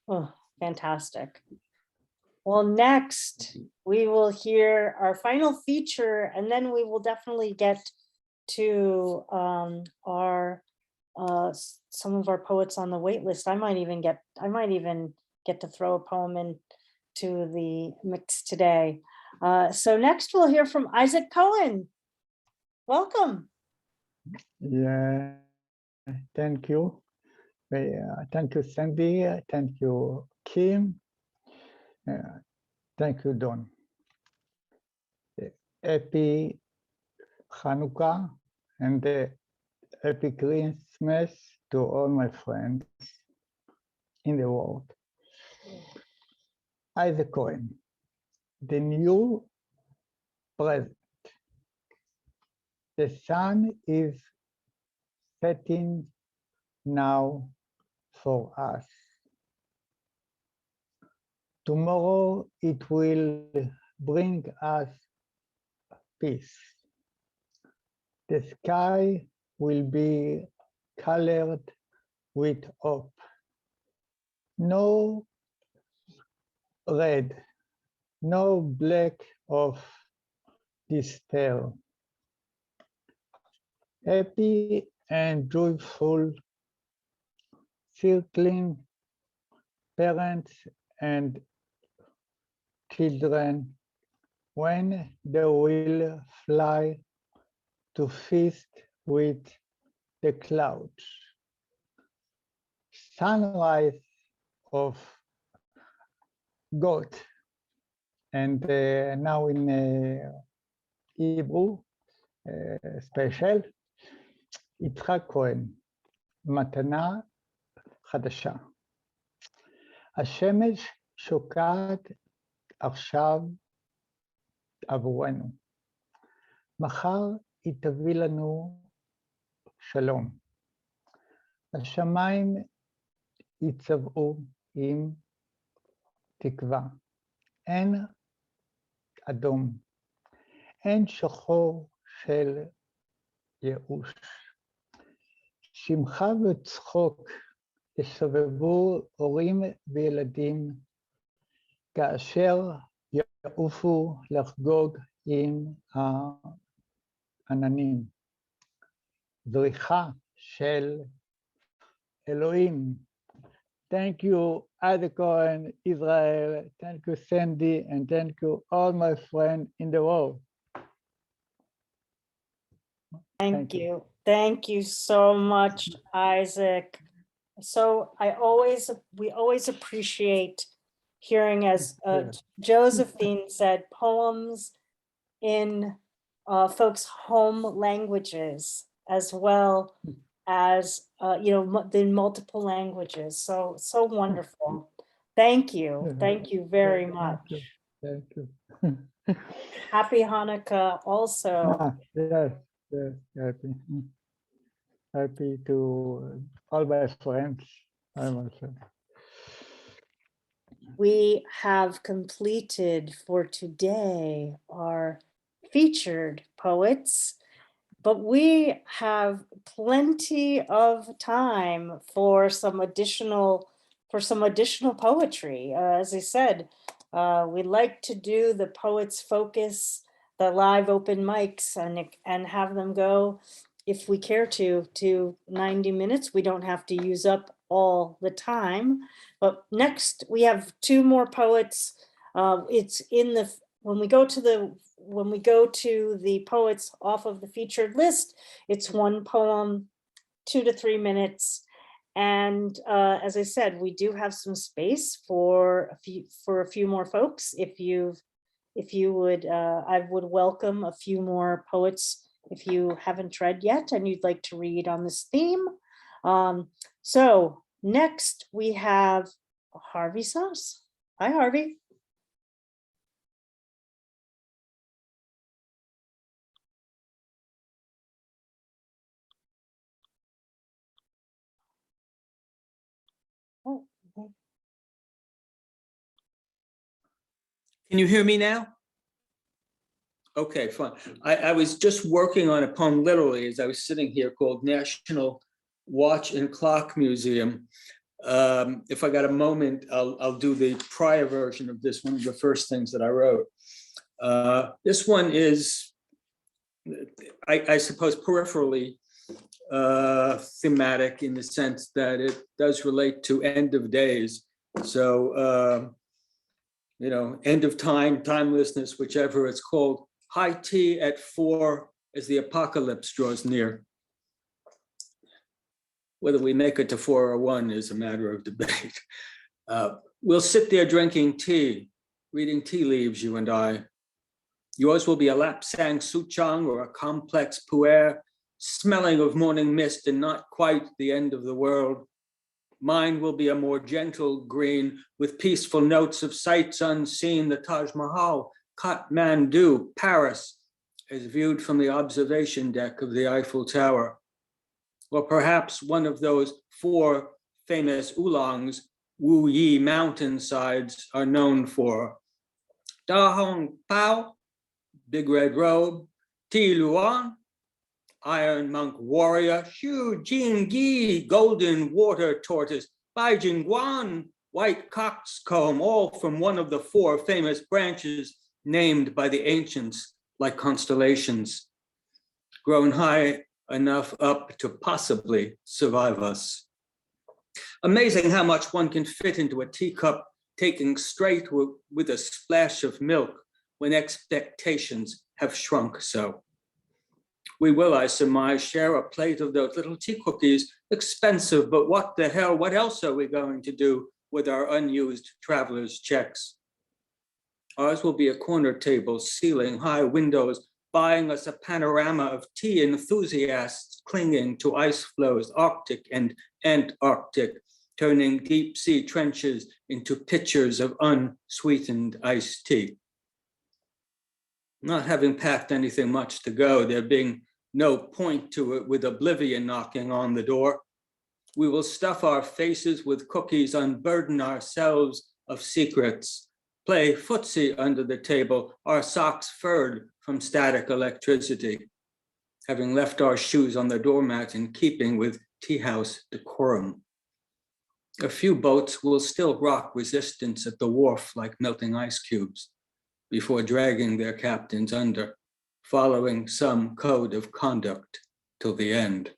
Oh, fantastic. Well, next we will hear our final feature, and then we will definitely get to some of our poets on the wait list. I might even get to throw a poem into the mix today. So next we'll hear from Isaac Cohen. Welcome. Yeah, thank you. Thank you, Sandy. Thank you, Kim. Thank you, Don. Happy Hanukkah and happy Christmas to all my friends in the world. Isaac Cohen, the new president. The sun is setting now for us. Tomorrow it will bring us peace. The sky will be colored with hope. No red, no black of despair. Happy and joyful, circling parents and children when they will fly to feast with the clouds. Sunrise of God. And now in Hebrew, special, יצחק כהן, מתנה חדשה. השמש שוקעת עכשיו עבורנו. מחר היא תביא לנו שלום. השמיים יצבעו עם תקווה. אין אדום, אין שחור של ייאוש. שמחה וצחוק יסובבו הורים וילדים כאשר יעופו לחגוג עם העננים. זריחה של אלוהים. Thank you, Isaac Cohen, Israel. Thank you, Sandy, and thank you all my friends in the world. Thank you. Thank you so much, Isaac. So we always appreciate hearing, as Josephine said, poems in folks' home languages, as well as, the multiple languages. So wonderful. Thank you. Thank you very much. Thank you. Happy Hanukkah also. Yes, happy. Happy to all my friends. We have completed for today our featured poets, but we have plenty of time for some additional poetry. As I said, we like to do the Poets Focus, the live open mics, and have them go, if we care to 90 minutes. We don't have to use up all the time. But next we have two more poets. It's in the, when we go to the poets off of the featured list, it's one poem, 2 to 3 minutes. And as I said, we do have some space for a few more folks. If you would, I would welcome a few more poets if you haven't read yet and you'd like to read on this theme. So next we have Harvey Soss. Hi, Harvey. Oh, okay. Can you hear me now? Okay, fine. I was just working on a poem literally as I was sitting here called National Watch and Clock Museum. If I got a moment, I'll do the prior version of this, one of the first things that I wrote. This one is, I suppose, peripherally thematic in the sense that it does relate to end of days. So, end of time, timelessness, whichever it's called. High tea at 4 as the apocalypse draws near. Whether we make it to 4 or 1 is a matter of debate. We'll sit there drinking tea, reading tea leaves, you and I. Yours will be a lapsang souchong or a complex pu'er, smelling of morning mist and not quite the end of the world. Mine will be a more gentle green with peaceful notes of sights unseen, the Taj Mahal, Kathmandu, Paris, as viewed from the observation deck of the Eiffel Tower. Or perhaps one of those 4 famous oolongs Wu Yi mountainsides are known for. Da Hong Pao, Big Red Robe, Ti Luan, Iron Monk Warrior, Xu Jingyi, Golden Water Tortoise, Bai Jingguan, White Coxcomb, all from one of the 4 famous branches named by the ancients like constellations, grown high enough up to possibly survive us. Amazing how much one can fit into a teacup, taking straight with a splash of milk when expectations have shrunk so. We will, I surmise, share a plate of those little tea cookies, expensive, but what the hell, what else are we going to do with our unused traveler's checks? Ours will be a corner table, ceiling, high windows, buying us a panorama of tea enthusiasts clinging to ice flows, Arctic and Antarctic, turning deep sea trenches into pitchers of unsweetened iced tea. Not having packed anything much to go, there being no point to it with oblivion knocking on the door, we will stuff our faces with cookies, unburden ourselves of secrets, play footsie under the table, our socks furred from static electricity, having left our shoes on the doormat in keeping with tea house decorum. A few boats will still rock resistance at the wharf like melting ice cubes before dragging their captains under, following some code of conduct till the end.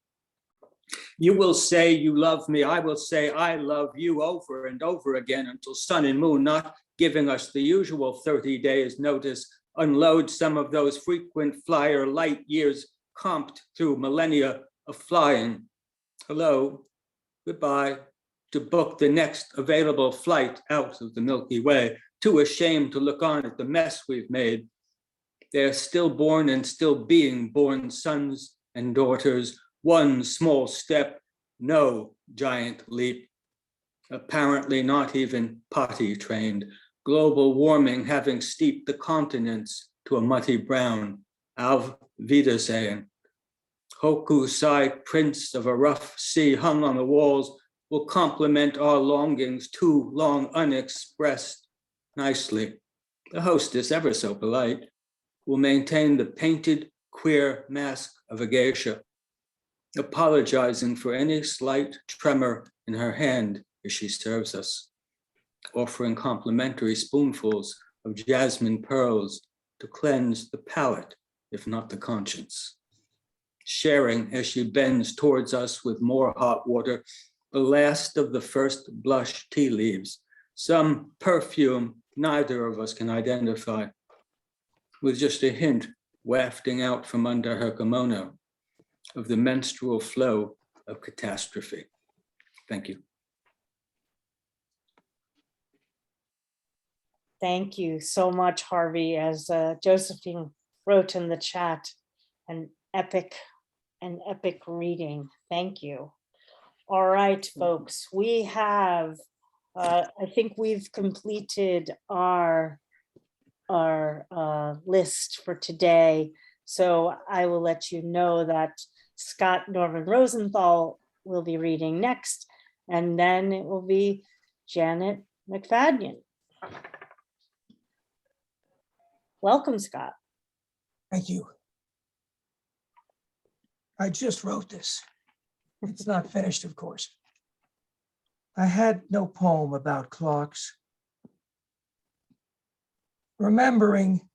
You will say you love me, I will say I love you over and over again until sun and moon, not giving us the usual 30 days notice, unload some of those frequent flyer light years comped through millennia of flying. Hello, goodbye, to book the next available flight out of the Milky Way, too ashamed to look on at the mess we've made. They are stillborn and still being born sons and daughters, one small step, no giant leap. Apparently not even potty trained, global warming having steeped the continents to a muddy brown. Auf Wiedersehen. Hokusai prints of a rough sea hung on the walls will complement our longings too long unexpressed nicely. The hostess, ever so polite, will maintain the painted queer mask of a geisha, apologizing for any slight tremor in her hand as she serves us, offering complimentary spoonfuls of jasmine pearls to cleanse the palate, if not the conscience. Sharing as she bends towards us with more hot water, the last of the first blush tea leaves, some perfume neither of us can identify, with just a hint wafting out from under her kimono of the menstrual flow of catastrophe. Thank you. Thank you so much, Harvey. As Josephine wrote in the chat, an epic reading. Thank you. All right, folks, we have, I think we've completed our list for today. So I will let you know that Scott Norman Rosenthal will be reading next, and then it will be Janet MacFayden. Welcome, Scott. Thank you. I just wrote this. It's not finished, of course. I had no poem about clocks. Remembering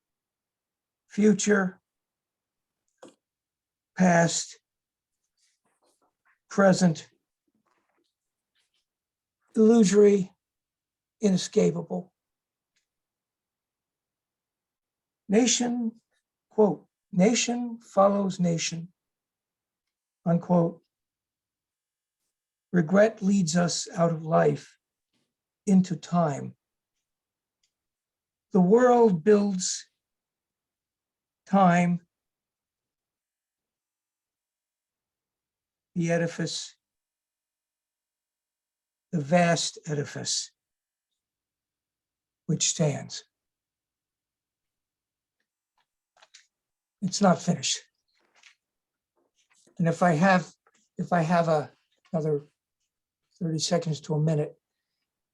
future, past, present, illusory, inescapable. Nation, quote, nation follows nation, unquote. Regret leads us out of life into time. The world builds time, the edifice, the vast edifice which stands. It's not finished. And if I have another 30 seconds to a minute,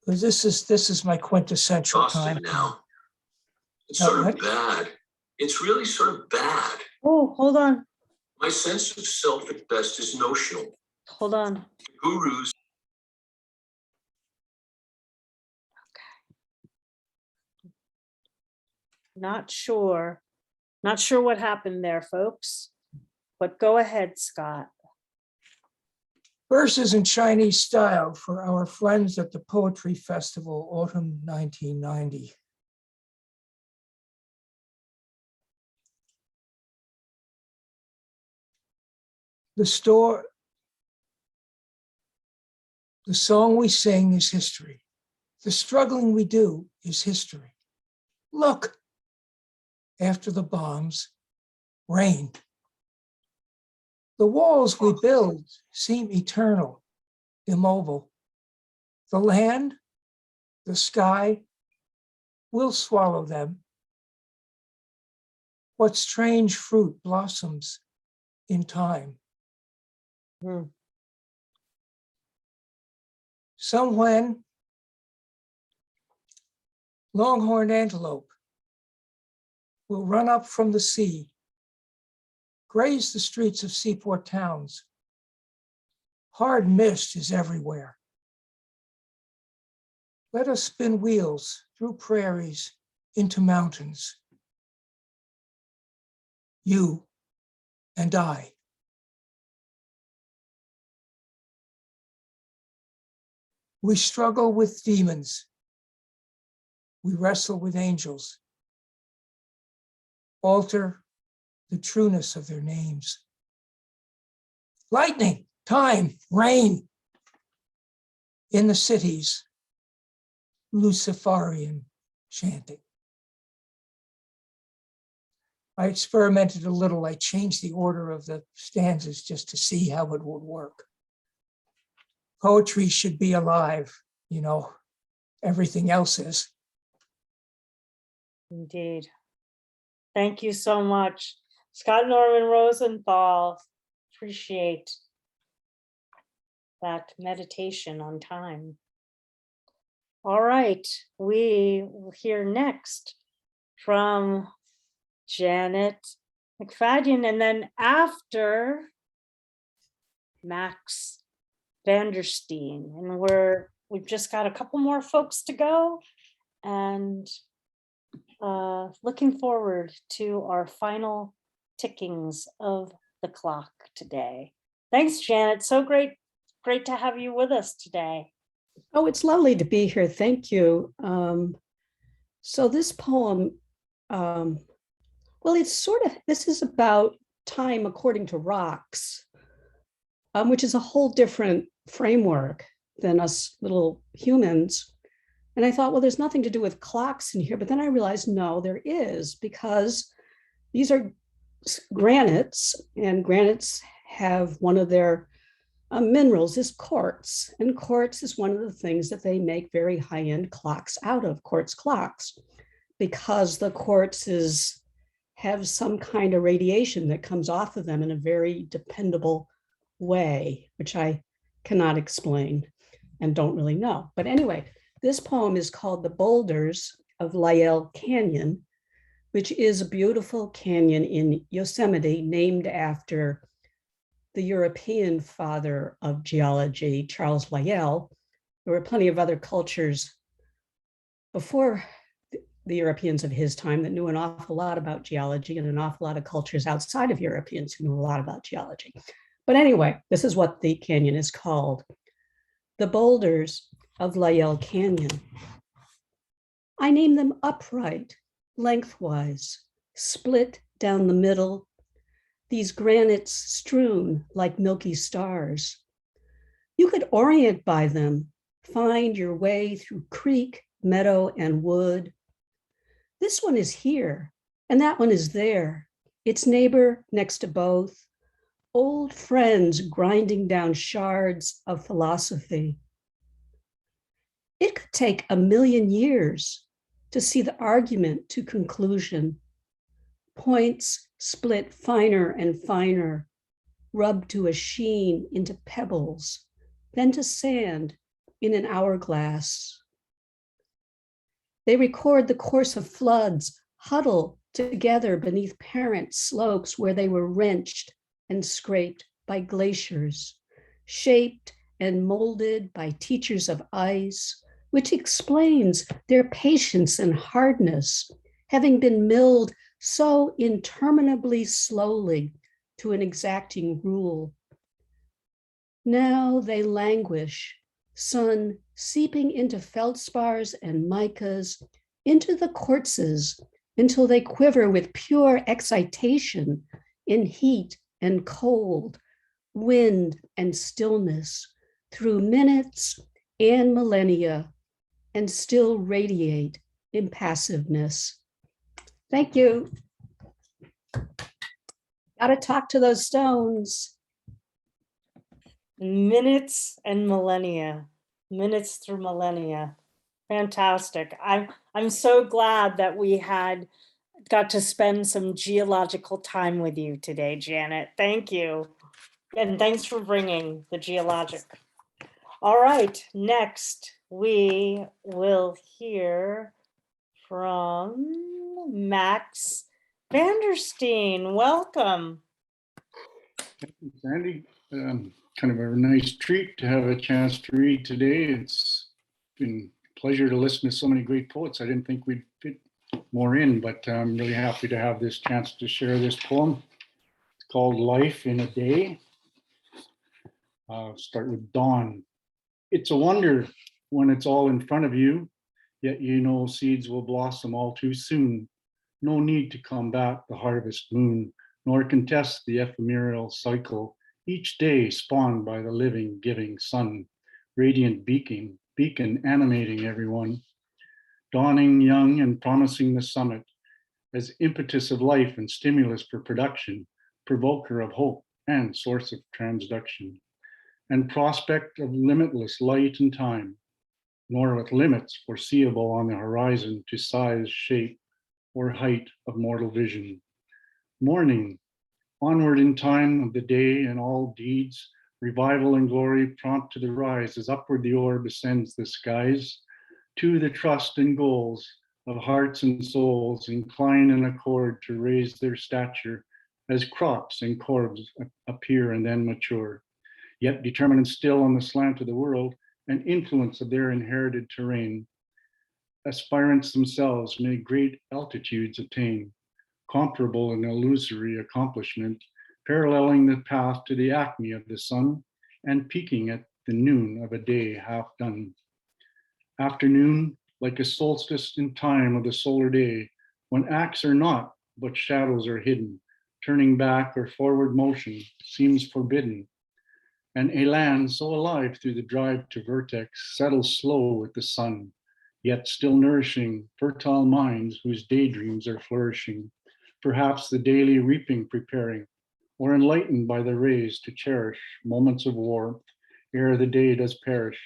because this is my quintessential time. Now. It's Oh, sort of what? bad. It's really sort of bad. Oh, hold on, My sense of self at best is notional. hold on. Gurus. Not sure what happened there, folks, but go ahead, Scott. Verses in Chinese style for our friends at the Poetry Festival, autumn 1990. The song we sing is history. The struggling we do is history. Look, after the bombs, rain. The walls we build seem eternal, immobile. The land, the sky, will swallow them. What strange fruit blossoms in time? Somewhen, longhorned antelope will run up from the sea, graze the streets of seaport towns. Hard mist is everywhere. Let us spin wheels through prairies into mountains. You and I. We struggle with demons. We wrestle with angels. Alter the trueness of their names. Lightning, time, rain. In the cities, Luciferian chanting. I experimented a little. I changed the order of the stanzas just to see how it would work. Poetry should be alive, you know, everything else is. Indeed. Thank you so much. Scott Norman Rosenthal, appreciate that meditation on time. All right, we will hear next from Janet MacFayden, and then after Max Vandersteen. And we've just got a couple more folks to go, and looking forward to our final tickings of the clock today. Thanks, Janet. So great to have you with us today. Oh, it's lovely to be here. Thank you. So this poem, well, this is about time according to rocks, which is a whole different framework than us little humans. And I thought, well, there's nothing to do with clocks in here. But then I realized, no, there is, because these are granites, and granites have one of their minerals is quartz. And quartz is one of the things that they make very high-end clocks out of, quartz clocks, because the quartzes have some kind of radiation that comes off of them in a very dependable way, which I cannot explain and don't really know. But anyway, this poem is called The Boulders of Lyell Canyon, which is a beautiful canyon in Yosemite named after the European father of geology, Charles Lyell. There were plenty of other cultures before the Europeans of his time that knew an awful lot about geology, and an awful lot of cultures outside of Europeans who knew a lot about geology. But anyway, this is what the canyon is called. The Boulders of Lyell Canyon. I name them upright, lengthwise, split down the middle, these granites strewn like milky stars. You could orient by them, find your way through creek, meadow, and wood. This one is here, and that one is there, its neighbor next to both, old friends grinding down shards of philosophy. It could take 1,000,000 years to see the argument to conclusion. Points split finer and finer, rubbed to a sheen into pebbles, then to sand in an hourglass. They record the course of floods, huddle together beneath parent slopes where they were wrenched and scraped by glaciers, shaped and molded by teachers of ice, which explains their patience and hardness, having been milled so interminably slowly to an exacting rule. Now they languish, sun seeping into feldspars and micas, into the quartzes, until they quiver with pure excitation in heat and cold, wind and stillness, through minutes and millennia, and still radiate impassiveness. Thank you. Got to talk to those stones. Minutes and millennia, minutes through millennia. Fantastic. I'm so glad that we got to spend some geological time with you today, Janet. Thank you. And thanks for bringing the geologic. All right, next we will hear from Max Vandersteen. Welcome. Thank you, Sandy. Kind of a nice treat to have a chance to read today. It's been a pleasure to listen to so many great poets. I didn't think we'd fit more in, but I'm really happy to have this chance to share this poem. It's called Life in a Day. Start with dawn. It's a wonder when it's all in front of you, yet you know seeds will blossom all too soon. No need to combat the harvest moon, nor contest the ephemeral cycle, each day spawned by the living, giving sun, radiant beacon animating everyone, dawning young and promising the summit as impetus of life and stimulus for production, provoker of hope and source of transduction, and prospect of limitless light and time, nor with limits foreseeable on the horizon to size, shape, or height of mortal vision. Morning, onward in time of the day and all deeds, revival and glory prompt to the rise as upward the orb ascends the skies, to the trust and goals of hearts and souls incline in accord to raise their stature as crops and corbs appear and then mature, yet determined still on the slant of the world and influence of their inherited terrain. Aspirants themselves may great altitudes attain, comparable in illusory accomplishment, paralleling the path to the acme of the sun and peaking at the noon of a day half done. Afternoon, like a solstice in time of the solar day, when acts are not, but shadows are hidden, turning back or forward motion seems forbidden. An elan so alive through the drive to vertex settles slow with the sun, yet still nourishing fertile minds whose daydreams are flourishing, perhaps the daily reaping preparing, or enlightened by the rays to cherish moments of warmth ere the day does perish,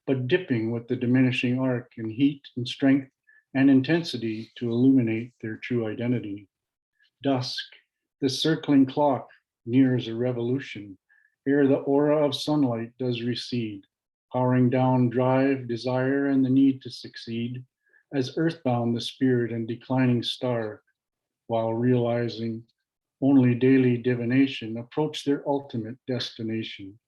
but dipping with the diminishing arc in heat and strength and intensity to illuminate their true identity. Dusk, the circling clock nears a revolution, ere the aura of sunlight does recede, powering down drive, desire, and the need to succeed, as earthbound the spirit and declining star, while realizing only daily divination, approach their ultimate destination.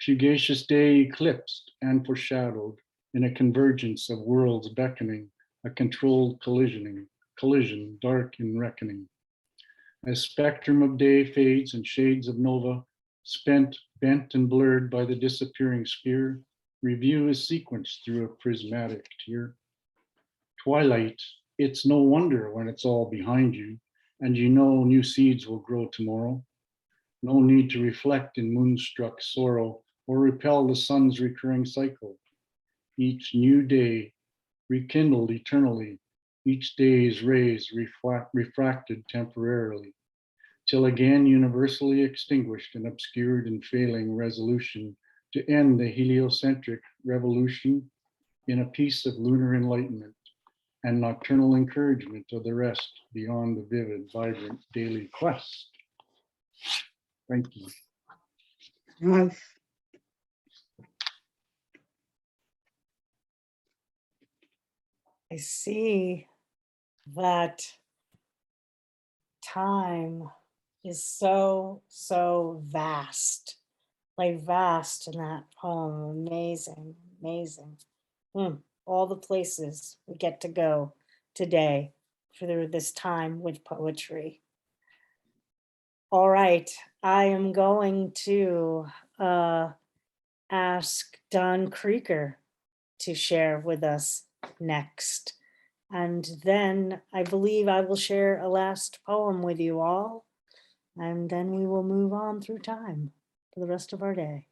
Fugacious day eclipsed and foreshadowed in a convergence of worlds beckoning, a controlled collision, dark in reckoning. As spectrum of day fades and shades of nova, spent, bent, and blurred by the disappearing sphere, review is sequenced through a prismatic tear. Twilight, it's no wonder when it's all behind you, and you know new seeds will grow tomorrow. No need to reflect in moonstruck sorrow or repel the sun's recurring cycle. Each new day rekindled eternally, each day's rays refracted temporarily, till again universally extinguished and obscured in failing resolution to end the heliocentric revolution in a piece of lunar enlightenment and nocturnal encouragement of the rest beyond the vivid, vibrant daily quest. Thank you. I see that time is so vast, like vast in that poem. Amazing, amazing. All the places we get to go today through this time with poetry. All right, I am going to ask Don Krieger to share with us next. And then I believe I will share a last poem with you all. And then we will move on through time for the rest of our day.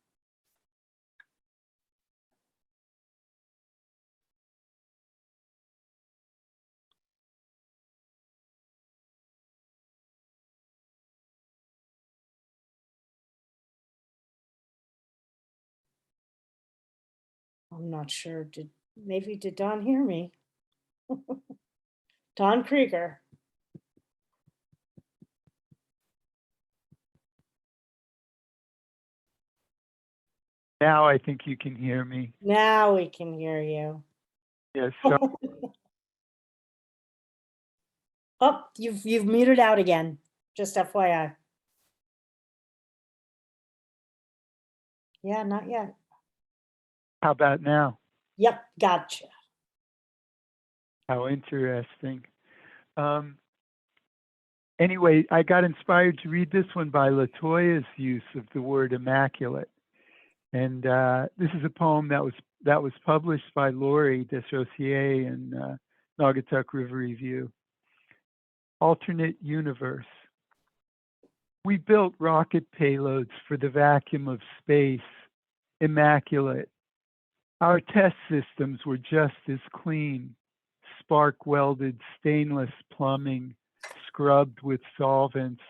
I'm not sure, did Don hear me? Don Krieger. Now I think you can hear me. Now we can hear you. Yes. So, Oh, you've muted out again, just FYI. Yeah, not yet. how about now? Yep, gotcha. How interesting. Anyway, I got inspired to read this one by LaToiya's use of the word immaculate. And this is a poem that was published by LoRe, Desrosiers, in Naugatuck River Review. Alternate universe. We built rocket payloads for the vacuum of space, immaculate. Our test systems were just as clean, spark welded stainless plumbing, scrubbed with solvents,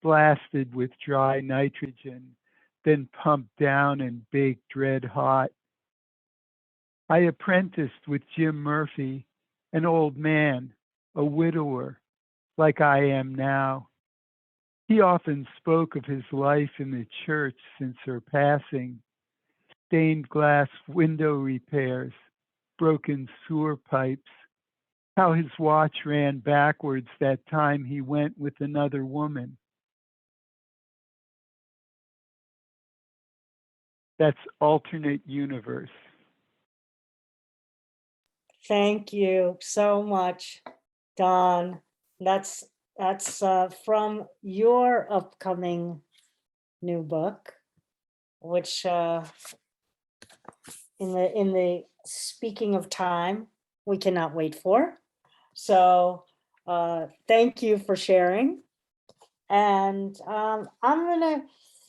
blasted with dry nitrogen, then pumped down and baked red hot. I apprenticed with Jim Murphy, an old man, a widower, like I am now. He often spoke of his life in the church since her passing, stained glass window repairs, broken sewer pipes, how his watch ran backwards that time he went with another woman. That's alternate universe. Thank you so much, Don. That's from your upcoming new book, which in the speaking of time, we cannot wait for. So thank you for sharing. And I'm gonna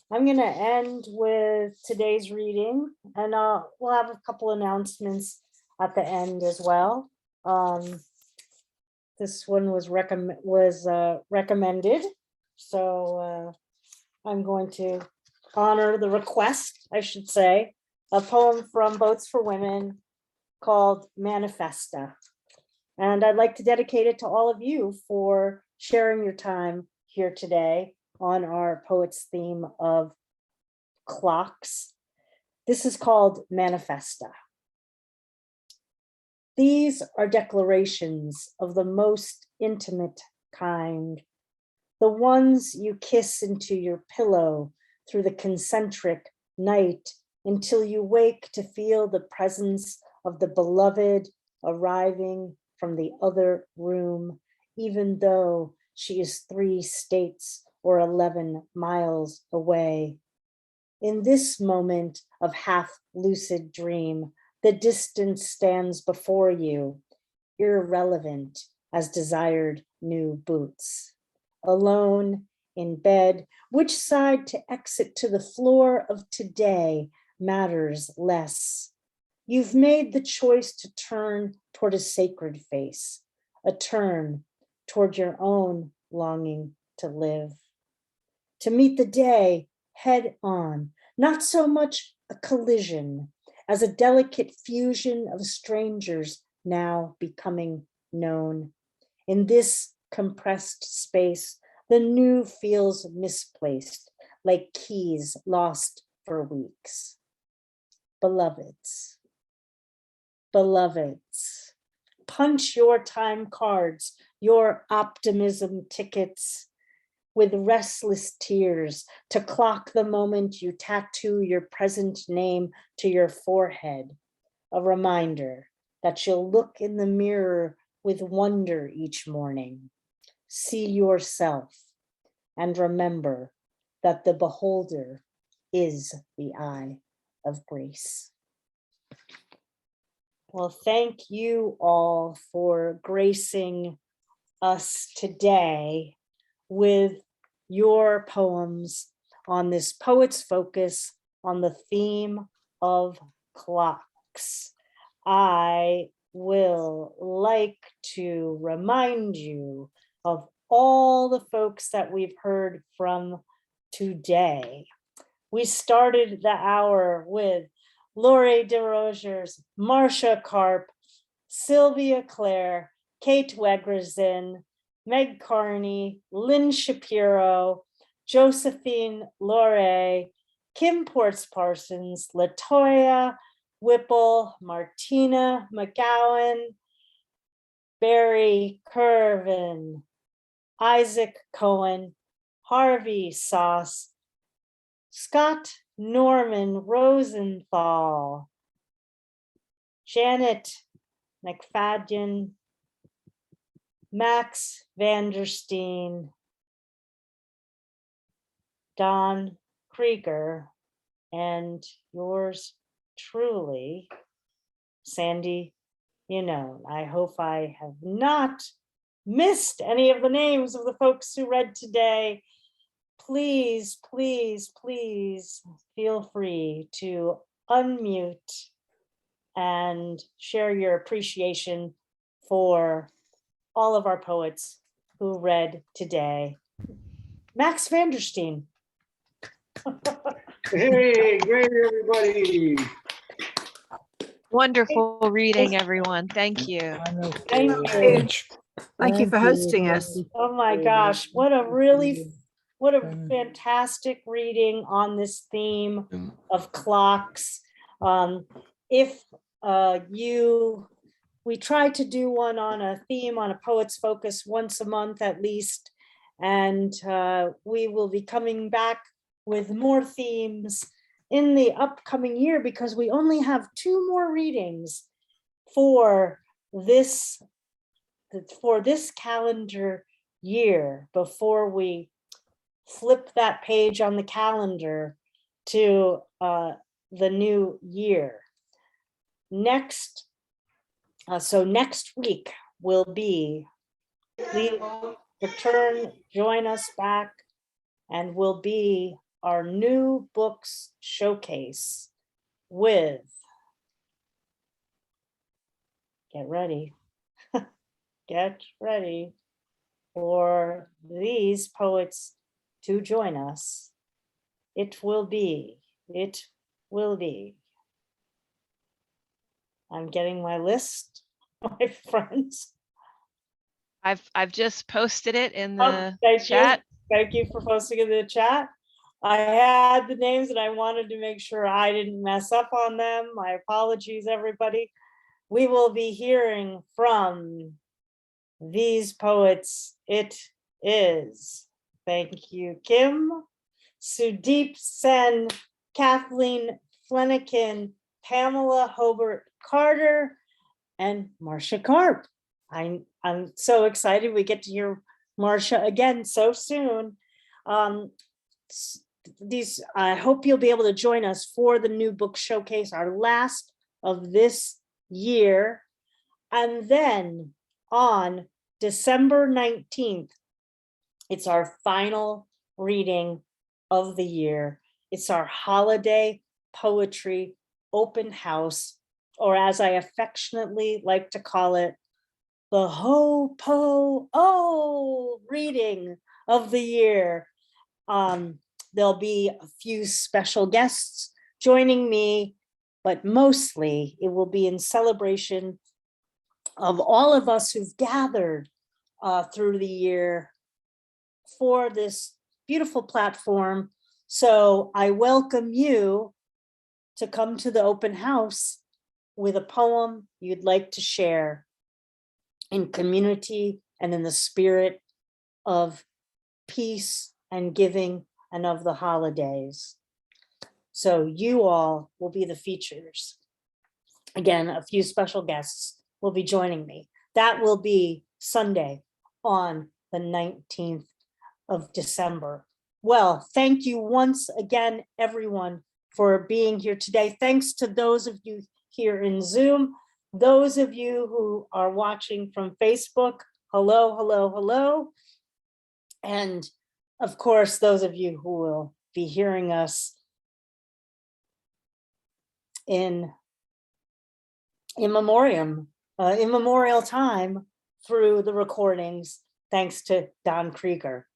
end with today's reading, and we'll have a couple announcements at the end as well. This one was recommended, so I'm going to honor the request, I should say, a poem from Boats for Women called Manifesta. And I'd like to dedicate it to all of you for sharing your time here today on our poet's theme of clocks. This is called Manifesta. These are declarations of the most intimate kind, the ones you kiss into your pillow through the concentric night until you wake to feel the presence of the beloved arriving from the other room, even though she is 3 states or 11 miles away. In this moment of half-lucid dream, the distance stands before you, irrelevant as desired new boots. Alone in bed, which side to exit to the floor of today, matters less. You've made the choice to turn toward a sacred face, a turn toward your own longing to live, to meet the day head on, not so much a collision as a delicate fusion of strangers now becoming known. In this compressed space, the new feels misplaced, like keys lost for weeks. Beloveds, beloveds, punch your time cards, your optimism tickets with restless tears to clock the moment you tattoo your present name to your forehead, a reminder that you'll look in the mirror with wonder each morning. See yourself and remember that the beholder is the eye of grace. Well, thank you all for gracing us today with your poems on this Poet's Focus on the theme of clocks. I will like to remind you of all the folks that we've heard from today. We started the hour with LaToiya Desrosiers, Marcia Karp, Sylvia Clare, Kate Wegrzyn, Meg Kearney, Lynne Shapiro, Josephine LoRe, Kim Ports Parsons, LaToiya Whipple, Martina McGowan, Barry Currivan, Isaac Cohen, Harvey Soss, Scott Norman Rosenthal, Janet MacFayden, Max Vandersteen, Don Krieger, and yours truly, Sandy Yannone. I hope I have not missed any of the names of the folks who read today. Please, please, please feel free to unmute and share your appreciation for all of our poets who read today. Max Vandersteen. Hey, great, everybody. Wonderful reading, everyone. Thank you. Thank you. Thank you for hosting us. Oh my gosh, what a fantastic reading on this theme of clocks. We try to do one on a theme on a Poet's Focus once a month at least, and we will be coming back with more themes in the upcoming year because we only have 2 more readings for this calendar year before we flip that page on the calendar to the new year. Next week will be, please return, join us back, and will be our new books showcase with, get ready for these poets to join us. It will be. I'm getting my list, my friends. I've just posted it in Oh, the chat. Thank you for posting in the chat. I had the names and I wanted to make sure I didn't mess up on them. My apologies, everybody. We will be hearing from these poets. It is, thank you, Kim, Sudeep Sen, Kathleen Flanagan, Pamela Hobart Carter, and Marcia Karp. I'm so excited we get to hear Marcia again so soon. I hope you'll be able to join us for the new book showcase, our last of this year. And then on December 19th, it's our final reading of the year. It's our holiday Poetry Open House, or as I affectionately like to call it, the Ho-Po-Oh reading of the year. There'll be a few special guests joining me, but mostly it will be in celebration of all of us who've gathered through the year for this beautiful platform. So I welcome you to come to the open house with a poem you'd like to share in community and in the spirit of peace and giving and of the holidays. So you all will be the features. Again, a few special guests will be joining me. That will be Sunday on the 19th of December. Well, thank you once again, everyone, for being here today. Thanks to those of you here in Zoom, those of you who are watching from Facebook, hello, hello, hello. And of course, those of you who will be hearing us in memorial time through the recordings, thanks to Don Krieger.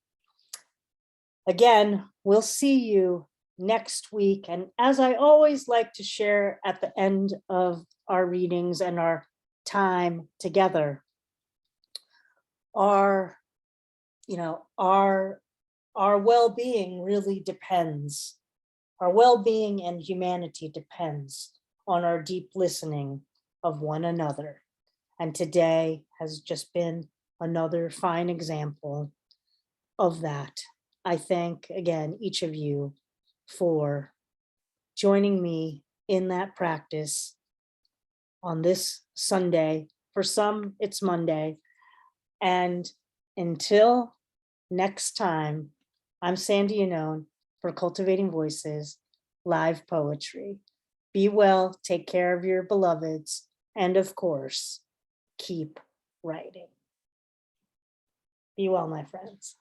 Again, we'll see you next week. And as I always like to share at the end of our readings and our time together, our well-being really depends. Our well-being and humanity depends on our deep listening of one another. And today has just been another fine example of that. I thank again each of you for joining me in that practice on this Sunday. For some, it's Monday. And until next time, I'm Sandy Yannone for Cultivating Voices, live poetry. Be well, take care of your beloveds, and of course, keep writing. Be well, my friends.